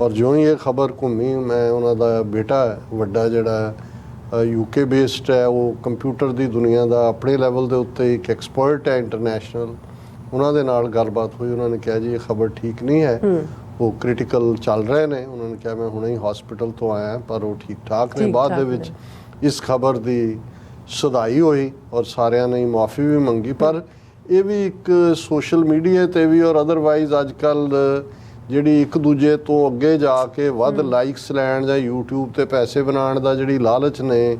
ਔਰ ਜਿਉਂ ਹੀ ਇਹ ਖਬਰ ਘੁੰਮੀ, ਮੈਂ ਉਹਨਾਂ ਦਾ ਬੇਟਾ ਵੱਡਾ ਜਿਹੜਾ UK ਬੇਸਡ ਹੈ, ਉਹ ਕੰਪਿਊਟਰ ਦੀ ਦੁਨੀਆ ਦਾ ਆਪਣੇ ਲੈਵਲ ਦੇ ਉੱਤੇ ਇੱਕ ਐਕਸਪਰਟ ਹੈ ਇੰਟਰਨੈਸ਼ਨਲ, ਉਹਨਾਂ ਦੇ ਨਾਲ ਗੱਲਬਾਤ ਹੋਈ। ਉਹਨਾਂ ਨੇ ਕਿਹਾ ਜੀ ਇਹ ਖਬਰ ਠੀਕ ਨਹੀਂ ਹੈ, ਉਹ ਕ੍ਰਿਟੀਕਲ ਚੱਲ ਰਹੇ ਨੇ। ਉਹਨਾਂ ਨੇ ਕਿਹਾ ਮੈਂ ਹੁਣੇ ਹੀ ਹਸਪੀਟਲ ਤੋਂ ਆਇਆ ਪਰ ਉਹ ਠੀਕ ਠਾਕ ਨੇ। ਬਾਅਦ ਦੇ ਵਿੱਚ ਇਸ ਖਬਰ ਦੀ ਸੁਧਾਈ ਹੋਈ ਔਰ ਸਾਰਿਆਂ ਨੇ ਮਾਫੀ ਵੀ ਮੰਗੀ। ਪਰ ਇਹ ਵੀ ਇੱਕ ਸੋਸ਼ਲ ਮੀਡੀਆ ਤੇ ਵੀ ਔਰ ਅਦਰਵਾਈਜ਼ ਅੱਜ ਕੱਲ੍ਹ ਜਿਹੜੀ ਇੱਕ ਦੂਜੇ ਤੋਂ ਅੱਗੇ ਜਾ ਕੇ ਵੱਧ ਲਾਈਕਸ ਲੈਣ ਜਾਂ YouTube ਤੇ ਪੈਸੇ ਬਣਾਉਣ ਦਾ ਜਿਹੜੀ ਲਾਲਚ ਨੇ,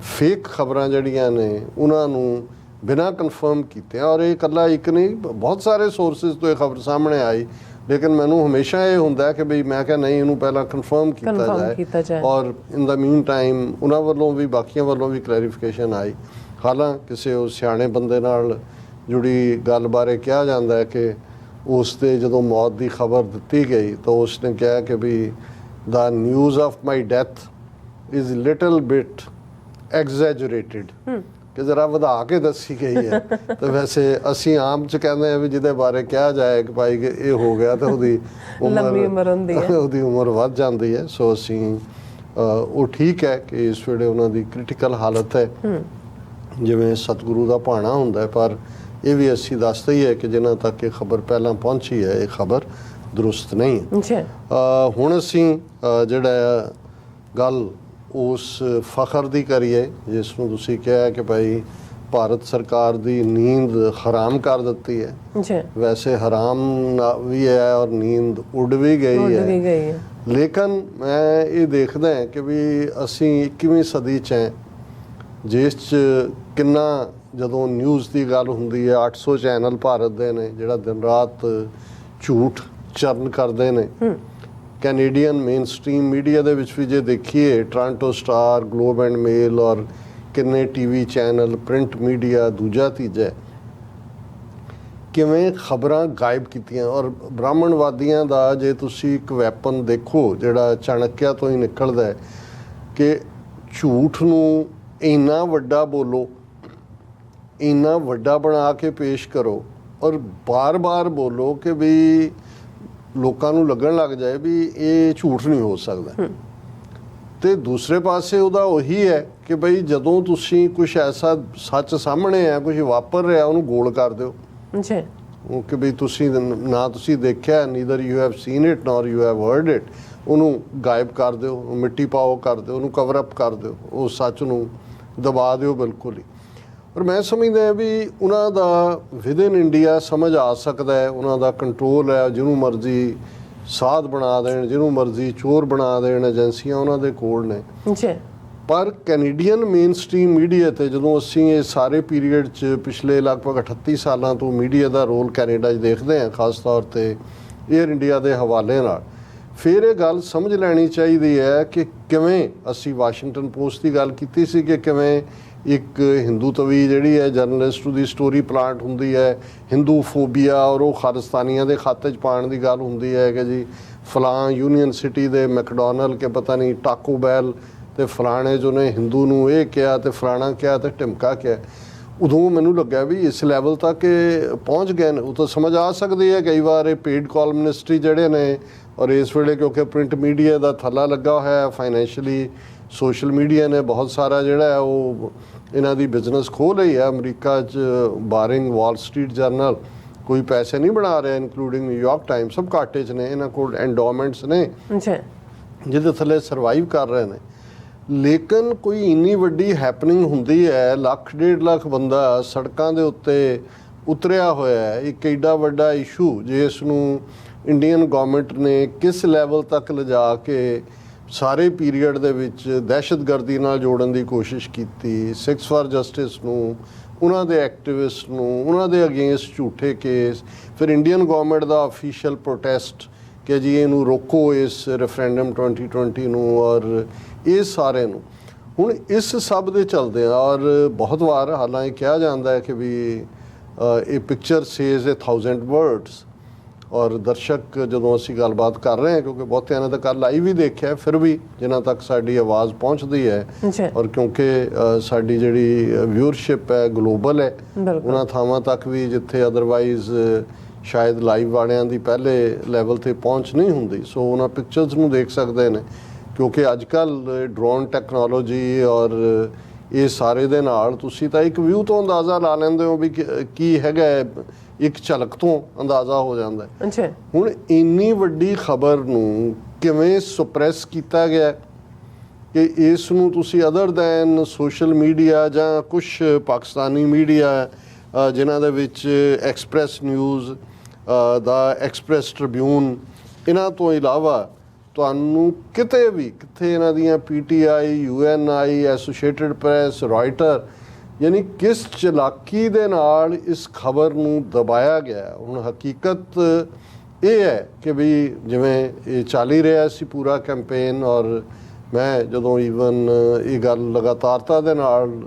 ਫੇਕ ਖਬਰਾਂ ਜਿਹੜੀਆਂ ਨੇ ਉਹਨਾਂ ਨੂੰ ਬਿਨਾਂ ਕਨਫਰਮ ਕੀਤੇ। ਔਰ ਇਹ ਇਕੱਲਾ ਇੱਕ ਨਹੀਂ, ਬਹੁਤ ਸਾਰੇ ਸੋਰਸਿਸ ਤੋਂ ਇਹ ਖਬਰ ਸਾਹਮਣੇ ਆਈ, ਲੇਕਿਨ ਮੈਨੂੰ ਹਮੇਸ਼ਾ ਇਹ ਹੁੰਦਾ ਕਿ ਬਈ ਮੈਂ ਕਿਹਾ ਨਹੀਂ ਇਹਨੂੰ ਪਹਿਲਾਂ ਕਨਫਰਮ ਕੀਤਾ ਜਾਏ। ਔਰ ਇਨ ਦਾ ਮੀਨ ਟਾਈਮ ਉਹਨਾਂ ਵੱਲੋਂ ਵੀ ਬਾਕੀਆਂ ਵੱਲੋਂ ਵੀ ਕਲੈਰੀਫਿਕੇਸ਼ਨ ਆਈ। ਹਾਲਾਂ ਕਿਸੇ ਉਹ ਸਿਆਣੇ ਬੰਦੇ ਨਾਲ ਜੁੜੀ ਗੱਲ ਬਾਰੇ ਕਿਹਾ ਜਾਂਦਾ ਹੈ ਕਿ ਉਸ 'ਤੇ ਜਦੋਂ ਮੌਤ ਦੀ ਖਬਰ ਦਿੱਤੀ ਗਈ ਤਾਂ ਉਸ ਨੇ ਕਿਹਾ ਕਿ ਵੀ ਦਾ news of my death is little bit exaggerated, ਕਿ ਜ਼ਰਾ ਵਧਾ ਕੇ ਦੱਸੀ ਗਈ ਹੈ। ਤੇ ਵੈਸੇ ਅਸੀਂ ਆਮ 'ਚ ਕਹਿੰਦੇ ਹਾਂ ਵੀ ਜਿਹਦੇ ਬਾਰੇ ਕਿਹਾ ਜਾਏ ਕਿ ਭਾਈ ਕਿ ਇਹ ਹੋ ਗਿਆ ਤਾਂ ਉਹਦੀ ਉਮਰ ਵੱਧ ਜਾਂਦੀ ਹੈ। ਸੋ ਅਸੀਂ ਉਹ ਠੀਕ ਹੈ ਕਿ ਇਸ ਵੇਲੇ ਉਹਨਾਂ ਦੀ ਕ੍ਰਿਟੀਕਲ ਹਾਲਤ ਹੈ, ਜਿਵੇਂ ਸਤਿਗੁਰੂ ਦਾ ਭਾਣਾ ਹੁੰਦਾ ਹੈ। ਪਰ ਇਹ ਵੀ ਅਸੀਂ ਦੱਸਦੇ ਹੀ ਹੈ ਕਿ ਜਿਨ੍ਹਾਂ ਤੱਕ ਇਹ ਖਬਰ ਪਹਿਲਾਂ ਪਹੁੰਚੀ ਹੈ ਇਹ ਖਬਰ ਦਰੁਸਤ ਨਹੀਂ ਹੈ। ਹੁਣ ਅਸੀਂ ਜਿਹੜਾ ਗੱਲ ਉਸ ਫਖਰ ਦੀ ਕਰੀਏ ਜਿਸ ਨੂੰ ਤੁਸੀਂ ਕਿਹਾ ਕਿ ਭਾਈ ਭਾਰਤ ਸਰਕਾਰ ਦੀ ਨੀਂਦ ਹਰਾਮ ਕਰ ਦਿੱਤੀ ਹੈ। ਵੈਸੇ ਹਰਾਮ ਵੀ ਹੈ ਔਰ ਨੀਂਦ ਉੱਡ ਵੀ ਗਈ ਹੈ। ਲੇਕਿਨ ਮੈਂ ਇਹ ਦੇਖਦਾ ਕਿ ਵੀ ਅਸੀਂ 21ਵੀਂ ਸਦੀ 'ਚ ਹੈ, ਜਿਸ 'ਚ ਕਿੰਨਾ ਜਦੋਂ ਨਿਊਜ਼ ਦੀ ਗੱਲ ਹੁੰਦੀ ਹੈ 800 ਚੈਨਲ ਭਾਰਤ ਦੇ ਨੇ ਜਿਹੜਾ ਦਿਨ ਰਾਤ ਝੂਠ ਚਰਨ ਕਰਦੇ ਨੇ। ਕੈਨੇਡੀਅਨ ਮੇਨ ਸਟ੍ਰੀਮ ਮੀਡੀਆ ਦੇ ਵਿੱਚ ਵੀ ਜੇ ਦੇਖੀਏ ਟੋਰਾਂਟੋ ਸਟਾਰ, ਗਲੋਬ ਐਂਡ ਮੇਲ ਔਰ ਕਿੰਨੇ TV ਚੈਨਲ, ਪ੍ਰਿੰਟ ਮੀਡੀਆ ਦੂਜਾ ਤੀਜਾ, ਕਿਵੇਂ ਖਬਰਾਂ ਗਾਇਬ ਕੀਤੀਆਂ। ਔਰ ਬ੍ਰਾਹਮਣਵਾਦੀਆਂ ਦਾ ਜੇ ਤੁਸੀਂ ਇੱਕ ਵੈਪਨ ਦੇਖੋ ਜਿਹੜਾ ਚਾਣਕਿਆ ਤੋਂ ਹੀ ਨਿਕਲਦਾ ਹੈ ਕਿ ਝੂਠ ਨੂੰ ਇੰਨਾ ਵੱਡਾ ਬੋਲੋ, ਇੰਨਾ ਵੱਡਾ ਬਣਾ ਕੇ ਪੇਸ਼ ਕਰੋ ਔਰ ਬਾਰ-ਬਾਰ ਬੋਲੋ ਕਿ ਵੀ ਲੋਕਾਂ ਨੂੰ ਲੱਗਣ ਲੱਗ ਜਾਏ ਵੀ ਇਹ ਝੂਠ ਨਹੀਂ ਹੋ ਸਕਦਾ। ਤੇ ਦੂਸਰੇ ਪਾਸੇ ਉਹਦਾ ਉਹੀ ਹੈ ਕਿ ਬਈ ਜਦੋਂ ਤੁਸੀਂ ਕੁਝ ਐਸਾ ਸੱਚ ਸਾਹਮਣੇ ਹੈ, ਕੁਝ ਵਾਪਰ ਰਿਹਾ, ਉਹਨੂੰ ਗੋਲ ਕਰ ਦਿਓ ਉਹ ਕਿ ਬਈ ਤੁਸੀਂ ਨਾ ਤੁਸੀਂ ਦੇਖਿਆ, neither you have seen it nor you have heard it, ਉਹਨੂੰ ਗਾਇਬ ਕਰ ਦਿਓ, ਮਿੱਟੀ ਪਾਓ ਕਰ ਦਿਓ, ਉਹਨੂੰ ਕਵਰ ਅਪ ਕਰ ਦਿਓ, ਉਸ ਸੱਚ ਨੂੰ ਦਬਾ ਦਿਓ ਬਿਲਕੁਲ ਹੀ। ਪਰ ਮੈਂ ਸਮਝਦਾ ਵੀ ਉਹਨਾਂ ਦਾ ਵਿਦਨ ਇੰਡੀਆ ਸਮਝ ਆ ਸਕਦਾ ਹੈ, ਉਹਨਾਂ ਦਾ ਕੰਟਰੋਲ ਹੈ, ਜਿਹਨੂੰ ਮਰਜ਼ੀ ਸਾਧ ਬਣਾ ਦੇਣ, ਜਿਹਨੂੰ ਮਰਜ਼ੀ ਚੋਰ ਬਣਾ ਦੇਣ, ਏਜੰਸੀਆਂ ਉਹਨਾਂ ਦੇ ਕੋਲ ਨੇ। ਪਰ ਕੈਨੇਡੀਅਨ ਮੇਨ ਸਟ੍ਰੀਮ ਮੀਡੀਆ 'ਤੇ ਜਦੋਂ ਅਸੀਂ ਇਹ ਸਾਰੇ ਪੀਰੀਅਡ 'ਚ ਪਿਛਲੇ ਲਗਭਗ 38 ਸਾਲਾਂ ਤੋਂ ਮੀਡੀਆ ਦਾ ਰੋਲ ਕੈਨੇਡਾ 'ਚ ਦੇਖਦੇ ਹਾਂ, ਖਾਸ ਤੌਰ 'ਤੇ ਏਅਰ ਇੰਡੀਆ ਦੇ ਹਵਾਲੇ ਨਾਲ, ਫਿਰ ਇਹ ਗੱਲ ਸਮਝ ਲੈਣੀ ਚਾਹੀਦੀ ਹੈ ਕਿ ਕਿਵੇਂ ਅਸੀਂ ਵਾਸ਼ਿੰਗਟਨ ਪੋਸਟ ਦੀ ਗੱਲ ਕੀਤੀ ਸੀ ਕਿ ਕਿਵੇਂ ਇੱਕ ਹਿੰਦੂ ਤਵੀ ਜਿਹੜੀ ਹੈ ਜਰਨਲਿਸਟ ਦੀ ਸਟੋਰੀ ਪਲਾਂਟ ਹੁੰਦੀ ਹੈ, ਹਿੰਦੂ ਫੋਬੀਆ ਔਰ ਉਹ ਖਾਲਿਸਤਾਨੀਆਂ ਦੇ ਖਾਤੇ 'ਚ ਪਾਉਣ ਦੀ ਗੱਲ ਹੁੰਦੀ ਹੈ ਕਿ ਜੀ ਫਲਾਂ ਯੂਨੀਅਨ ਸਿਟੀ ਦੇ ਮੈਕਡੋਨਲ ਕੇ ਪਤਾ ਨਹੀਂ ਟਾਕੋ ਬੈਲ ਤੇ ਫਲਾਣੇ ਜੋ ਨੇ ਹਿੰਦੂ ਨੂੰ ਇਹ ਕਿਹਾ ਤੇ ਫਲਾਣਾ ਕਿਹਾ ਤੇ ਢਿਮਕਾ ਕਿਹਾ। ਉਦੋਂ ਮੈਨੂੰ ਲੱਗਿਆ ਵੀ ਇਸ ਲੈਵਲ ਤੱਕ ਇਹ ਪਹੁੰਚ ਗਏ ਨੇ। ਉਹ ਤਾਂ ਸਮਝ ਆ ਸਕਦੀ ਹੈ ਕਈ ਵਾਰ ਇਹ ਪੇਡ ਕਾਲਮਨਿਸਟ ਜਿਹੜੇ ਨੇ, ਔਰ ਇਸ ਵੇਲੇ ਕਿਉਂਕਿ ਪ੍ਰਿੰਟ ਮੀਡੀਆ ਦਾ ਥੱਲਾ ਲੱਗਾ ਹੋਇਆ ਹੈ ਫਾਈਨੈਂਸ਼ੀਅਲੀ, ਸੋਸ਼ਲ ਮੀਡੀਆ ਨੇ ਬਹੁਤ ਸਾਰਾ ਜਿਹੜਾ ਹੈ ਉਹ ਇਹਨਾਂ ਦੀ ਬਿਜ਼ਨਸ ਖੋਹ ਲਈ ਹੈ ਅਮਰੀਕਾ 'ਚ, ਬਾਰਿੰਗ ਵਾਲ ਸਟਰੀਟ ਜਰਨਲ ਕੋਈ ਪੈਸੇ ਨਹੀਂ ਬਣਾ ਰਿਹਾ, ਇਨਕਲੂਡਿੰਗ ਨਿਊਯਾਰਕ ਟਾਈਮ, ਸਭ ਘਾਟੇ 'ਚ ਨੇ। ਇਹਨਾਂ ਕੋਲ ਐਂਡੋਮੈਂਟਸ ਨੇ ਜਿਹਦੇ ਥੱਲੇ ਸਰਵਾਈਵ ਕਰ ਰਹੇ ਨੇ। ਲੇਕਿਨ ਕੋਈ ਇੰਨੀ ਵੱਡੀ ਹੈਪਨਿੰਗ ਹੁੰਦੀ ਹੈ, 1.5 ਲੱਖ ਬੰਦਾ ਸੜਕਾਂ ਦੇ ਉੱਤੇ ਉਤਰਿਆ ਹੋਇਆ ਹੈ, ਇੱਕ ਐਡਾ ਵੱਡਾ ਇਸ਼ੂ ਜਿਸ ਨੂੰ ਇੰਡੀਅਨ ਗਵਰਨਮੈਂਟ ਨੇ ਕਿਸ ਲੈਵਲ ਤੱਕ ਲਿਜਾ ਕੇ ਸਾਰੇ ਪੀਰੀਅਡ ਦੇ ਵਿੱਚ ਦਹਿਸ਼ਤਗਰਦੀ ਨਾਲ ਜੋੜਨ ਦੀ ਕੋਸ਼ਿਸ਼ ਕੀਤੀ, ਸਿੱਖਸ ਫਾਰ ਜਸਟਿਸ ਨੂੰ, ਉਹਨਾਂ ਦੇ ਐਕਟਿਵਿਸਟ ਨੂੰ, ਉਹਨਾਂ ਦੇ ਅਗੇਂਸਟ ਝੂਠੇ ਕੇਸ, ਫਿਰ ਇੰਡੀਅਨ ਗਵਰਨਮੈਂਟ ਦਾ ਅਫੀਸ਼ੀਅਲ ਪ੍ਰੋਟੈਸਟ ਕਿ ਜੀ ਇਹਨੂੰ ਰੋਕੋ ਇਸ ਰੈਫਰੈਂਡਮ 2020 ਨੂੰ, ਔਰ ਇਹ ਸਾਰੇ ਨੂੰ। ਹੁਣ ਇਸ ਸਭ ਦੇ ਚੱਲਦੇ ਆ, ਔਰ ਬਹੁਤ ਵਾਰ ਹਾਲਾਂਕਿ ਕਿਹਾ ਜਾਂਦਾ ਹੈ ਕਿ ਵੀ ਇਹ ਪਿਕਚਰ ਸੇਜ਼ 1000 ਵਰਡਸ, ਔਰ ਦਰਸ਼ਕ ਜਦੋਂ ਅਸੀਂ ਗੱਲਬਾਤ ਕਰ ਰਹੇ ਹਾਂ, ਕਿਉਂਕਿ ਬਹੁਤਿਆਂ ਨੇ ਤਾਂ ਕੱਲ੍ਹ ਲਾਈਵ ਵੀ ਦੇਖਿਆ, ਫਿਰ ਵੀ ਜਿਨ੍ਹਾਂ ਤੱਕ ਸਾਡੀ ਆਵਾਜ਼ ਪਹੁੰਚਦੀ ਹੈ, ਔਰ ਕਿਉਂਕਿ ਸਾਡੀ ਜਿਹੜੀ ਵਿਊਅਰਸ਼ਿਪ ਹੈ ਗਲੋਬਲ ਹੈ, ਉਹਨਾਂ ਥਾਵਾਂ ਤੱਕ ਵੀ ਜਿੱਥੇ ਅਦਰਵਾਈਜ਼ ਸ਼ਾਇਦ ਲਾਈਵ ਵਾਲਿਆਂ ਦੀ ਪਹਿਲੇ ਲੈਵਲ 'ਤੇ ਪਹੁੰਚ ਨਹੀਂ ਹੁੰਦੀ, ਸੋ ਉਹਨਾਂ ਪਿਕਚਰਸ ਨੂੰ ਦੇਖ ਸਕਦੇ ਨੇ। ਕਿਉਂਕਿ ਅੱਜ ਕੱਲ੍ਹ ਡਰੋਨ ਟੈਕਨੋਲੋਜੀ ਔਰ ਇਹ ਸਾਰੇ ਦੇ ਨਾਲ ਤੁਸੀਂ ਤਾਂ ਇੱਕ ਵਿਊ ਤੋਂ ਅੰਦਾਜ਼ਾ ਲਾ ਲੈਂਦੇ ਹੋ ਵੀ ਕੀ ਹੈਗਾ, ਇੱਕ ਝਲਕ ਤੋਂ ਅੰਦਾਜ਼ਾ ਹੋ ਜਾਂਦਾ ਹੈ। ਹੁਣ ਇੰਨੀ ਵੱਡੀ ਖਬਰ ਨੂੰ ਕਿਵੇਂ ਸੁਪਰੈਸ ਕੀਤਾ ਗਿਆ ਕਿ ਇਸ ਨੂੰ ਤੁਸੀਂ ਅਦਰ ਦੈਨ ਸੋਸ਼ਲ ਮੀਡੀਆ ਜਾਂ ਕੁਛ ਪਾਕਿਸਤਾਨੀ ਮੀਡੀਆ ਜਿਨ੍ਹਾਂ ਦੇ ਵਿੱਚ ਐਕਸਪ੍ਰੈਸ ਨਿਊਜ਼ ਦਾ, ਐਕਸਪ੍ਰੈਸ ਟ੍ਰਿਬਿਊਨ, ਇਹਨਾਂ ਤੋਂ ਇਲਾਵਾ ਤੁਹਾਨੂੰ ਕਿਤੇ ਵੀ ਕਿੱਥੇ ਇਹਨਾਂ ਦੀਆਂ PTI, UNI, associated press, Writer, ਯਾਨੀ ਕਿਸ ਚਲਾਕੀ ਦੇ ਨਾਲ ਇਸ ਖਬਰ ਨੂੰ ਦਬਾਇਆ ਗਿਆ। ਹੁਣ ਹਕੀਕਤ ਇਹ ਹੈ ਕਿ ਵੀ ਜਿਵੇਂ ਇਹ ਚੱਲ ਹੀ ਰਿਹਾ ਸੀ ਪੂਰਾ ਕੈਂਪੇਨ, ਔਰ ਮੈਂ ਜਦੋਂ ਈਵਨ ਇਹ ਗੱਲ ਲਗਾਤਾਰਤਾ ਦੇ ਨਾਲ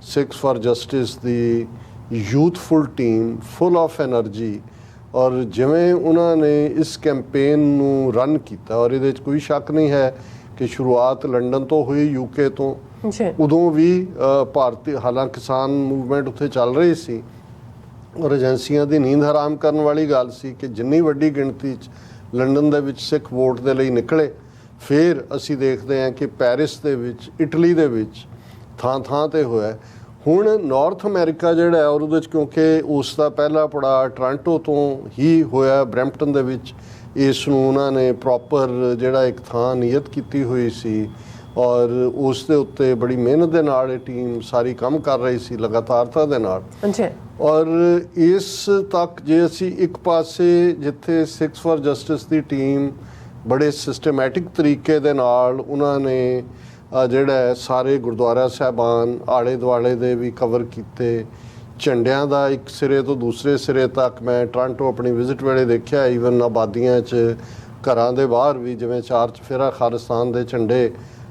Sikhs for justice the ਯੂਥਫੁਲ team full of energy, ਔਰ ਜਿਵੇਂ ਉਹਨਾਂ ਨੇ ਇਸ ਕੈਂਪੇਨ ਨੂੰ ਰਨ ਕੀਤਾ, ਔਰ ਇਹਦੇ 'ਚ ਕੋਈ ਸ਼ੱਕ ਨਹੀਂ ਹੈ ਕਿ ਸ਼ੁਰੂਆਤ ਲੰਡਨ ਤੋਂ ਹੋਈ, UK ਤੋਂ। ਉਦੋਂ ਵੀ ਭਾਰਤੀ ਹਾਲਾਂਕਿ ਕਿਸਾਨ ਮੂਵਮੈਂਟ ਉੱਥੇ ਚੱਲ ਰਹੀ ਸੀ, ਔਰ ਏਜੰਸੀਆਂ ਦੀ ਨੀਂਦ ਹਰਾਮ ਕਰਨ ਵਾਲੀ ਗੱਲ ਸੀ ਕਿ ਜਿੰਨੀ ਵੱਡੀ ਗਿਣਤੀ 'ਚ ਲੰਡਨ ਦੇ ਵਿੱਚ ਸਿੱਖ ਵੋਟ ਦੇ ਲਈ ਨਿਕਲੇ। ਫਿਰ ਅਸੀਂ ਦੇਖਦੇ ਹਾਂ ਕਿ ਪੈਰਿਸ ਦੇ ਵਿੱਚ, ਇਟਲੀ ਦੇ ਵਿੱਚ ਥਾਂ ਥਾਂ 'ਤੇ ਹੋਇਆ। ਹੁਣ ਨਾਰਥ ਅਮਰੀਕਾ ਜਿਹੜਾ ਹੈ, ਔਰ ਉਹਦੇ 'ਚ ਕਿਉਂਕਿ ਉਸ ਦਾ ਪਹਿਲਾ ਪੜਾਅ ਟੋਰਾਂਟੋ ਤੋਂ ਹੀ ਹੋਇਆ, ਬਰੈਂਪਟਨ ਦੇ ਵਿੱਚ ਇਸ ਨੂੰ ਉਹਨਾਂ ਨੇ ਪ੍ਰੋਪਰ ਜਿਹੜਾ ਇੱਕ ਥਾਂ ਨਿਯਤ ਕੀਤੀ ਹੋਈ ਸੀ, ਔਰ ਉਸ ਦੇ ਉੱਤੇ ਬੜੀ ਮਿਹਨਤ ਦੇ ਨਾਲ ਇਹ ਟੀਮ ਸਾਰੀ ਕੰਮ ਕਰ ਰਹੀ ਸੀ ਲਗਾਤਾਰਤਾ ਦੇ ਨਾਲ। ਔਰ ਇਸ ਤੱਕ ਜੇ ਅਸੀਂ ਇੱਕ ਪਾਸੇ ਜਿੱਥੇ Sikhs for justice the team ਬੜੇ ਸਿਸਟਮੈਟਿਕ ਤਰੀਕੇ ਦੇ ਨਾਲ ਉਹਨਾਂ ਨੇ ਜਿਹੜਾ ਸਾਰੇ ਗੁਰਦੁਆਰਾ ਸਾਹਿਬਾਨ ਆਲੇ ਦੁਆਲੇ ਦੇ ਵੀ ਕਵਰ ਕੀਤੇ, ਝੰਡਿਆਂ ਦਾ ਇੱਕ ਸਿਰੇ ਤੋਂ ਦੂਸਰੇ ਸਿਰੇ ਤੱਕ ਮੈਂ ਟੋਰਾਂਟੋ ਆਪਣੀ ਵਿਜ਼ਿਟ ਵੇਲੇ ਦੇਖਿਆ, ਈਵਨ ਆਬਾਦੀਆਂ 'ਚ ਘਰਾਂ ਦੇ ਬਾਹਰ ਵੀ ਜਿਵੇਂ ਚਾਰ ਚੁਫੇਰਾ ਖਾਲਿਸਤਾਨ ਦੇ ਝੰਡੇ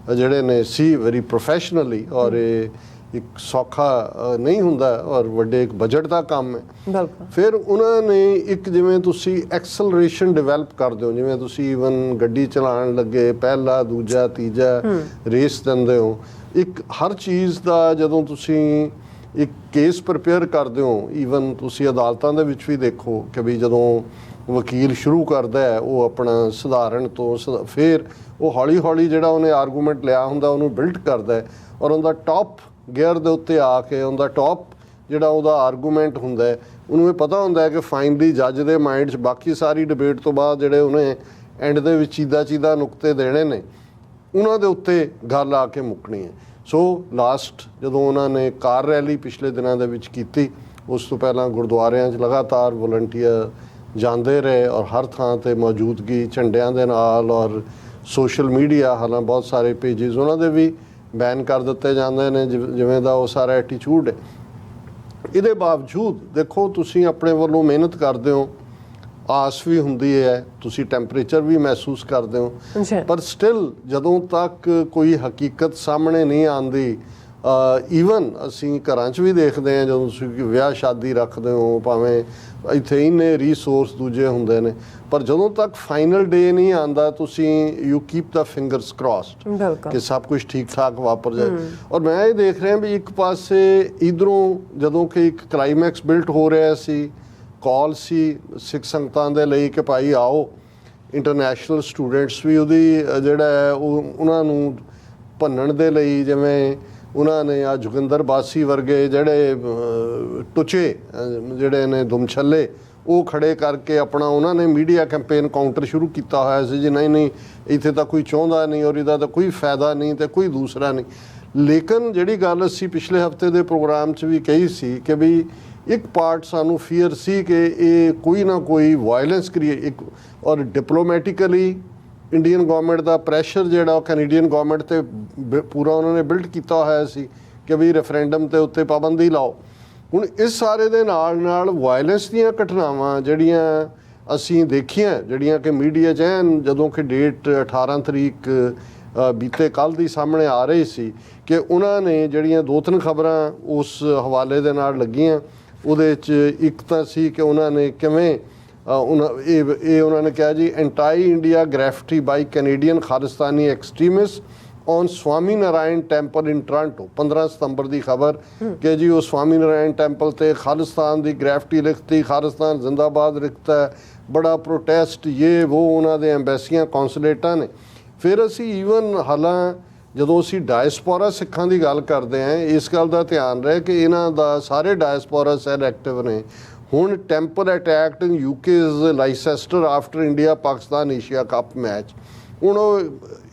ਜਿਹੜੇ ਨੇ ਸੀ ਵੈਰੀ ਪ੍ਰੋਫੈਸ਼ਨਲੀ, ਔਰ ਇਹ ਇੱਕ ਸੌਖਾ ਨਹੀਂ ਹੁੰਦਾ, ਔਰ ਵੱਡੇ ਇੱਕ ਬਜਟ ਦਾ ਕੰਮ ਹੈ। ਫਿਰ ਉਹਨਾਂ ਨੇ ਇੱਕ ਜਿਵੇਂ ਤੁਸੀਂ ਐਕਸਲਰੇਸ਼ਨ ਡਿਵੈਲਪ ਕਰਦੇ ਹੋ, ਜਿਵੇਂ ਤੁਸੀਂ ਈਵਨ ਗੱਡੀ ਚਲਾਉਣ ਲੱਗੇ ਪਹਿਲਾ ਦੂਜਾ ਤੀਜਾ ਰੇਸ ਦਿੰਦੇ ਹੋ, ਇੱਕ ਹਰ ਚੀਜ਼ ਦਾ ਜਦੋਂ ਤੁਸੀਂ ਇੱਕ ਕੇਸ ਪ੍ਰਿਪੇਅਰ ਕਰਦੇ ਹੋ, ਈਵਨ ਤੁਸੀਂ ਅਦਾਲਤਾਂ ਦੇ ਵਿੱਚ ਵੀ ਦੇਖੋ ਕਿ ਵੀ ਜਦੋਂ ਵਕੀਲ ਸ਼ੁਰੂ ਕਰਦਾ ਹੈ ਉਹ ਆਪਣਾ ਸਧਾਰਨ ਤੋਂ ਫਿਰ ਉਹ ਹੌਲੀ ਹੌਲੀ ਜਿਹੜਾ ਉਹਨੇ ਆਰਗੂਮੈਂਟ ਲਿਆ ਹੁੰਦਾ ਉਹਨੂੰ ਬਿਲਡ ਕਰਦਾ ਹੈ, ਔਰ ਉਹਦਾ ਟੌਪ ਗੇਅਰ ਦੇ ਉੱਤੇ ਆ ਕੇ ਉਹਦਾ ਟੌਪ ਜਿਹੜਾ ਉਹਦਾ ਆਰਗੂਮੈਂਟ ਹੁੰਦਾ ਹੈ, ਉਹਨੂੰ ਇਹ ਪਤਾ ਹੁੰਦਾ ਹੈ ਕਿ ਫਾਈਨਲੀ ਜੱਜ ਦੇ ਮਾਈਂਡ 'ਚ ਬਾਕੀ ਸਾਰੀ ਡਿਬੇਟ ਤੋਂ ਬਾਅਦ ਜਿਹੜੇ ਉਹਨੇ ਐਂਡ ਦੇ ਵਿੱਚ ਚੀਦਾ ਨੁਕਤੇ ਦੇਣੇ ਨੇ, ਉਹਨਾਂ ਦੇ ਉੱਤੇ ਗੱਲ ਆ ਕੇ ਮੁੱਕਣੀ ਹੈ। ਸੋ ਲਾਸਟ ਜਦੋਂ ਉਹਨਾਂ ਨੇ ਕਾਰ ਰੈਲੀ ਪਿਛਲੇ ਦਿਨਾਂ ਦੇ ਵਿੱਚ ਕੀਤੀ, ਉਸ ਤੋਂ ਪਹਿਲਾਂ ਗੁਰਦੁਆਰਿਆਂ 'ਚ ਲਗਾਤਾਰ ਵਲੰਟੀਅਰ ਜਾਂਦੇ ਰਹੇ, ਔਰ ਹਰ ਥਾਂ 'ਤੇ ਮੌਜੂਦਗੀ ਝੰਡਿਆਂ ਦੇ ਨਾਲ, ਔਰ ਸੋਸ਼ਲ ਮੀਡੀਆ ਹਾਲਾਂ ਬਹੁਤ ਸਾਰੇ ਪੇਜਿਸ ਉਹਨਾਂ ਦੇ ਵੀ ਬੈਨ ਕਰ ਦਿੱਤੇ ਜਾਂਦੇ ਨੇ, ਜਿਵੇਂ ਦਾ ਉਹ ਸਾਰਾ ਐਟੀਚਿਊਡ ਹੈ। ਇਹਦੇ ਬਾਵਜੂਦ ਦੇਖੋ ਤੁਸੀਂ ਆਪਣੇ ਵੱਲੋਂ ਮਿਹਨਤ ਕਰਦੇ ਹੋ, ਆਸ ਵੀ ਹੁੰਦੀ ਹੈ, ਤੁਸੀਂ ਟੈਂਪਰੇਚਰ ਵੀ ਮਹਿਸੂਸ ਕਰਦੇ ਹੋ, ਪਰ ਸਟਿਲ ਜਦੋਂ ਤੱਕ ਕੋਈ ਹਕੀਕਤ ਸਾਹਮਣੇ ਨਹੀਂ ਆਉਂਦੀ, ਈਵਨ ਅਸੀਂ ਘਰਾਂ 'ਚ ਵੀ ਦੇਖਦੇ ਹਾਂ, ਜਦੋਂ ਤੁਸੀਂ ਵਿਆਹ ਸ਼ਾਦੀ ਰੱਖਦੇ ਹੋ, ਭਾਵੇਂ ਇੱਥੇ ਇੰਨੇ ਰਿਸੋਰਸ ਦੂਜੇ ਹੁੰਦੇ ਨੇ, ਪਰ ਜਦੋਂ ਤੱਕ ਫਾਈਨਲ ਡੇ ਨਹੀਂ ਆਉਂਦਾ ਤੁਸੀਂ ਯੂ ਕੀਪ ਦਾ ਫਿੰਗਰਸ ਕ੍ਰੋਸਡ ਬਿਲਕੁਲ ਕਿ ਸਭ ਕੁਝ ਠੀਕ ਠਾਕ ਵਾਪਰ ਜਾਏ। ਔਰ ਮੈਂ ਇਹ ਦੇਖ ਰਿਹਾ ਵੀ ਇੱਕ ਪਾਸੇ ਇਧਰੋਂ ਜਦੋਂ ਕਿ ਇੱਕ ਕਲਾਈਮੈਕਸ ਬਿਲਟ ਹੋ ਰਿਹਾ ਸੀ, ਕਾਲ ਸੀ ਸਿੱਖ ਸੰਗਤਾਂ ਦੇ ਲਈ ਕਿ ਭਾਈ ਆਓ, ਇੰਟਰਨੈਸ਼ਨਲ ਸਟੂਡੈਂਟਸ ਵੀ ਉਹਦੀ ਜਿਹੜਾ ਹੈ ਉਹਨਾਂ ਨੂੰ ਭੰਨਣ ਦੇ ਲਈ, ਜਿਵੇਂ ਉਹਨਾਂ ਨੇ ਆ ਜੋਗਿੰਦਰ ਬਾਸੀ ਵਰਗੇ ਜਿਹੜੇ ਟੁਚੇ ਜਿਹੜੇ ਨੇ ਦੁਮਛੱਲੇ, ਉਹ ਖੜੇ ਕਰਕੇ ਆਪਣਾ ਉਹਨਾਂ ਨੇ ਮੀਡੀਆ ਕੈਂਪੇਨ ਕਾਊਂਟਰ ਸ਼ੁਰੂ ਕੀਤਾ ਹੋਇਆ ਸੀ ਜੀ ਨਹੀਂ ਇੱਥੇ ਤਾਂ ਕੋਈ ਚਾਹੁੰਦਾ ਨਹੀਂ ਔਰ ਇਹਦਾ ਤਾਂ ਕੋਈ ਫਾਇਦਾ ਨਹੀਂ ਤੇ ਕੋਈ ਦੂਸਰਾ ਨਹੀਂ। ਲੇਕਿਨ ਜਿਹੜੀ ਗੱਲ ਅਸੀਂ ਪਿਛਲੇ ਹਫਤੇ ਦੇ ਪ੍ਰੋਗਰਾਮ 'ਚ ਵੀ ਕਹੀ ਸੀ ਕਿ ਵੀ ਇੱਕ ਪਾਰਟ ਸਾਨੂੰ ਫੀਅਰ ਸੀ ਕਿ ਇਹ ਕੋਈ ਨਾ ਕੋਈ ਵਾਇਲੈਂਸ ਕ੍ਰੀਏਟ, ਔਰ ਡਿਪਲੋਮੈਟਿਕਲੀ ਇੰਡੀਅਨ ਗਵਰਨਮੈਂਟ ਦਾ ਪ੍ਰੈਸ਼ਰ ਜਿਹੜਾ ਉਹ ਕੈਨੇਡੀਅਨ ਗਵਰਨਮੈਂਟ ਤੇ ਪੂਰਾ ਉਹਨਾਂ ਨੇ ਬਿਲਡ ਕੀਤਾ ਹੋਇਆ ਸੀ ਕਿ ਵੀ ਰੈਫਰੈਂਡਮ ਤੇ ਉੱਤੇ ਪਾਬੰਦੀ ਲਾਓ। ਹੁਣ ਇਸ ਸਾਰੇ ਦੇ ਨਾਲ ਵਾਇਲੈਂਸ ਦੀਆਂ ਘਟਨਾਵਾਂ ਜਿਹੜੀਆਂ ਅਸੀਂ ਦੇਖੀਆਂ, ਜਿਹੜੀਆਂ ਕਿ ਮੀਡੀਆ 'ਚ ਐਨ ਜਦੋਂ ਕਿ ਡੇਟ 18 ਤਰੀਕ ਬੀਤੇ ਕੱਲ੍ਹ ਦੀ ਸਾਹਮਣੇ ਆ ਰਹੀ ਸੀ ਕਿ ਉਹਨਾਂ ਨੇ ਜਿਹੜੀਆਂ 2-3 ਖਬਰਾਂ ਉਸ ਹਵਾਲੇ ਦੇ ਨਾਲ ਲੱਗੀਆਂ, ਉਹਦੇ 'ਚ ਇੱਕ ਤਾਂ ਸੀ ਕਿ ਉਹਨਾਂ ਨੇ ਕਿਵੇਂ ਉਹਨਾਂ ਨੇ ਕਿਹਾ ਜੀ anti India graffiti by Canadian Khalistani extremist on Swaminarayan temple in Toronto. 15 ਸਤੰਬਰ ਦੀ ਖਬਰ ਕਿ ਜੀ ਉਹ ਸਵਾਮੀ ਨਾਰਾਇਣ ਟੈਂਪਲ ਤੇ ਖਾਲਿਸਤਾਨ ਦੀ ਗ੍ਰੈਫਿਟੀ ਲਿਖਤੀ, ਖਾਲਿਸਤਾਨ ਜ਼ਿੰਦਾਬਾਦ ਲਿਖਤਾ, ਬੜਾ ਪ੍ਰੋਟੈਸਟ ਇਹ ਉਹ ਉਹਨਾਂ ਦੇ ਐਮਬੈਸੀਆਂ ਕੌਂਸੂਲੇਟਾਂ ਨੇ। ਫਿਰ ਅਸੀਂ ਈਵਨ ਹਾਲਾਂ ਜਦੋਂ ਅਸੀਂ ਡਾਇਸਪੋਰਾ ਸਿੱਖਾਂ ਦੀ ਗੱਲ ਕਰਦੇ ਹਾਂ, ਇਸ ਗੱਲ ਦਾ ਧਿਆਨ ਰਹੇ ਕਿ ਇਹਨਾਂ ਦਾ ਸਾਰੇ ਡਾਇਸਪੋਰਾ ਸੈੱਲ ਐਕਟਿਵ ਨੇ। ਹੁਣ temple attacked in UK is Leicester after India Pakistan Asia cup match. ਹੁਣ ਉਹ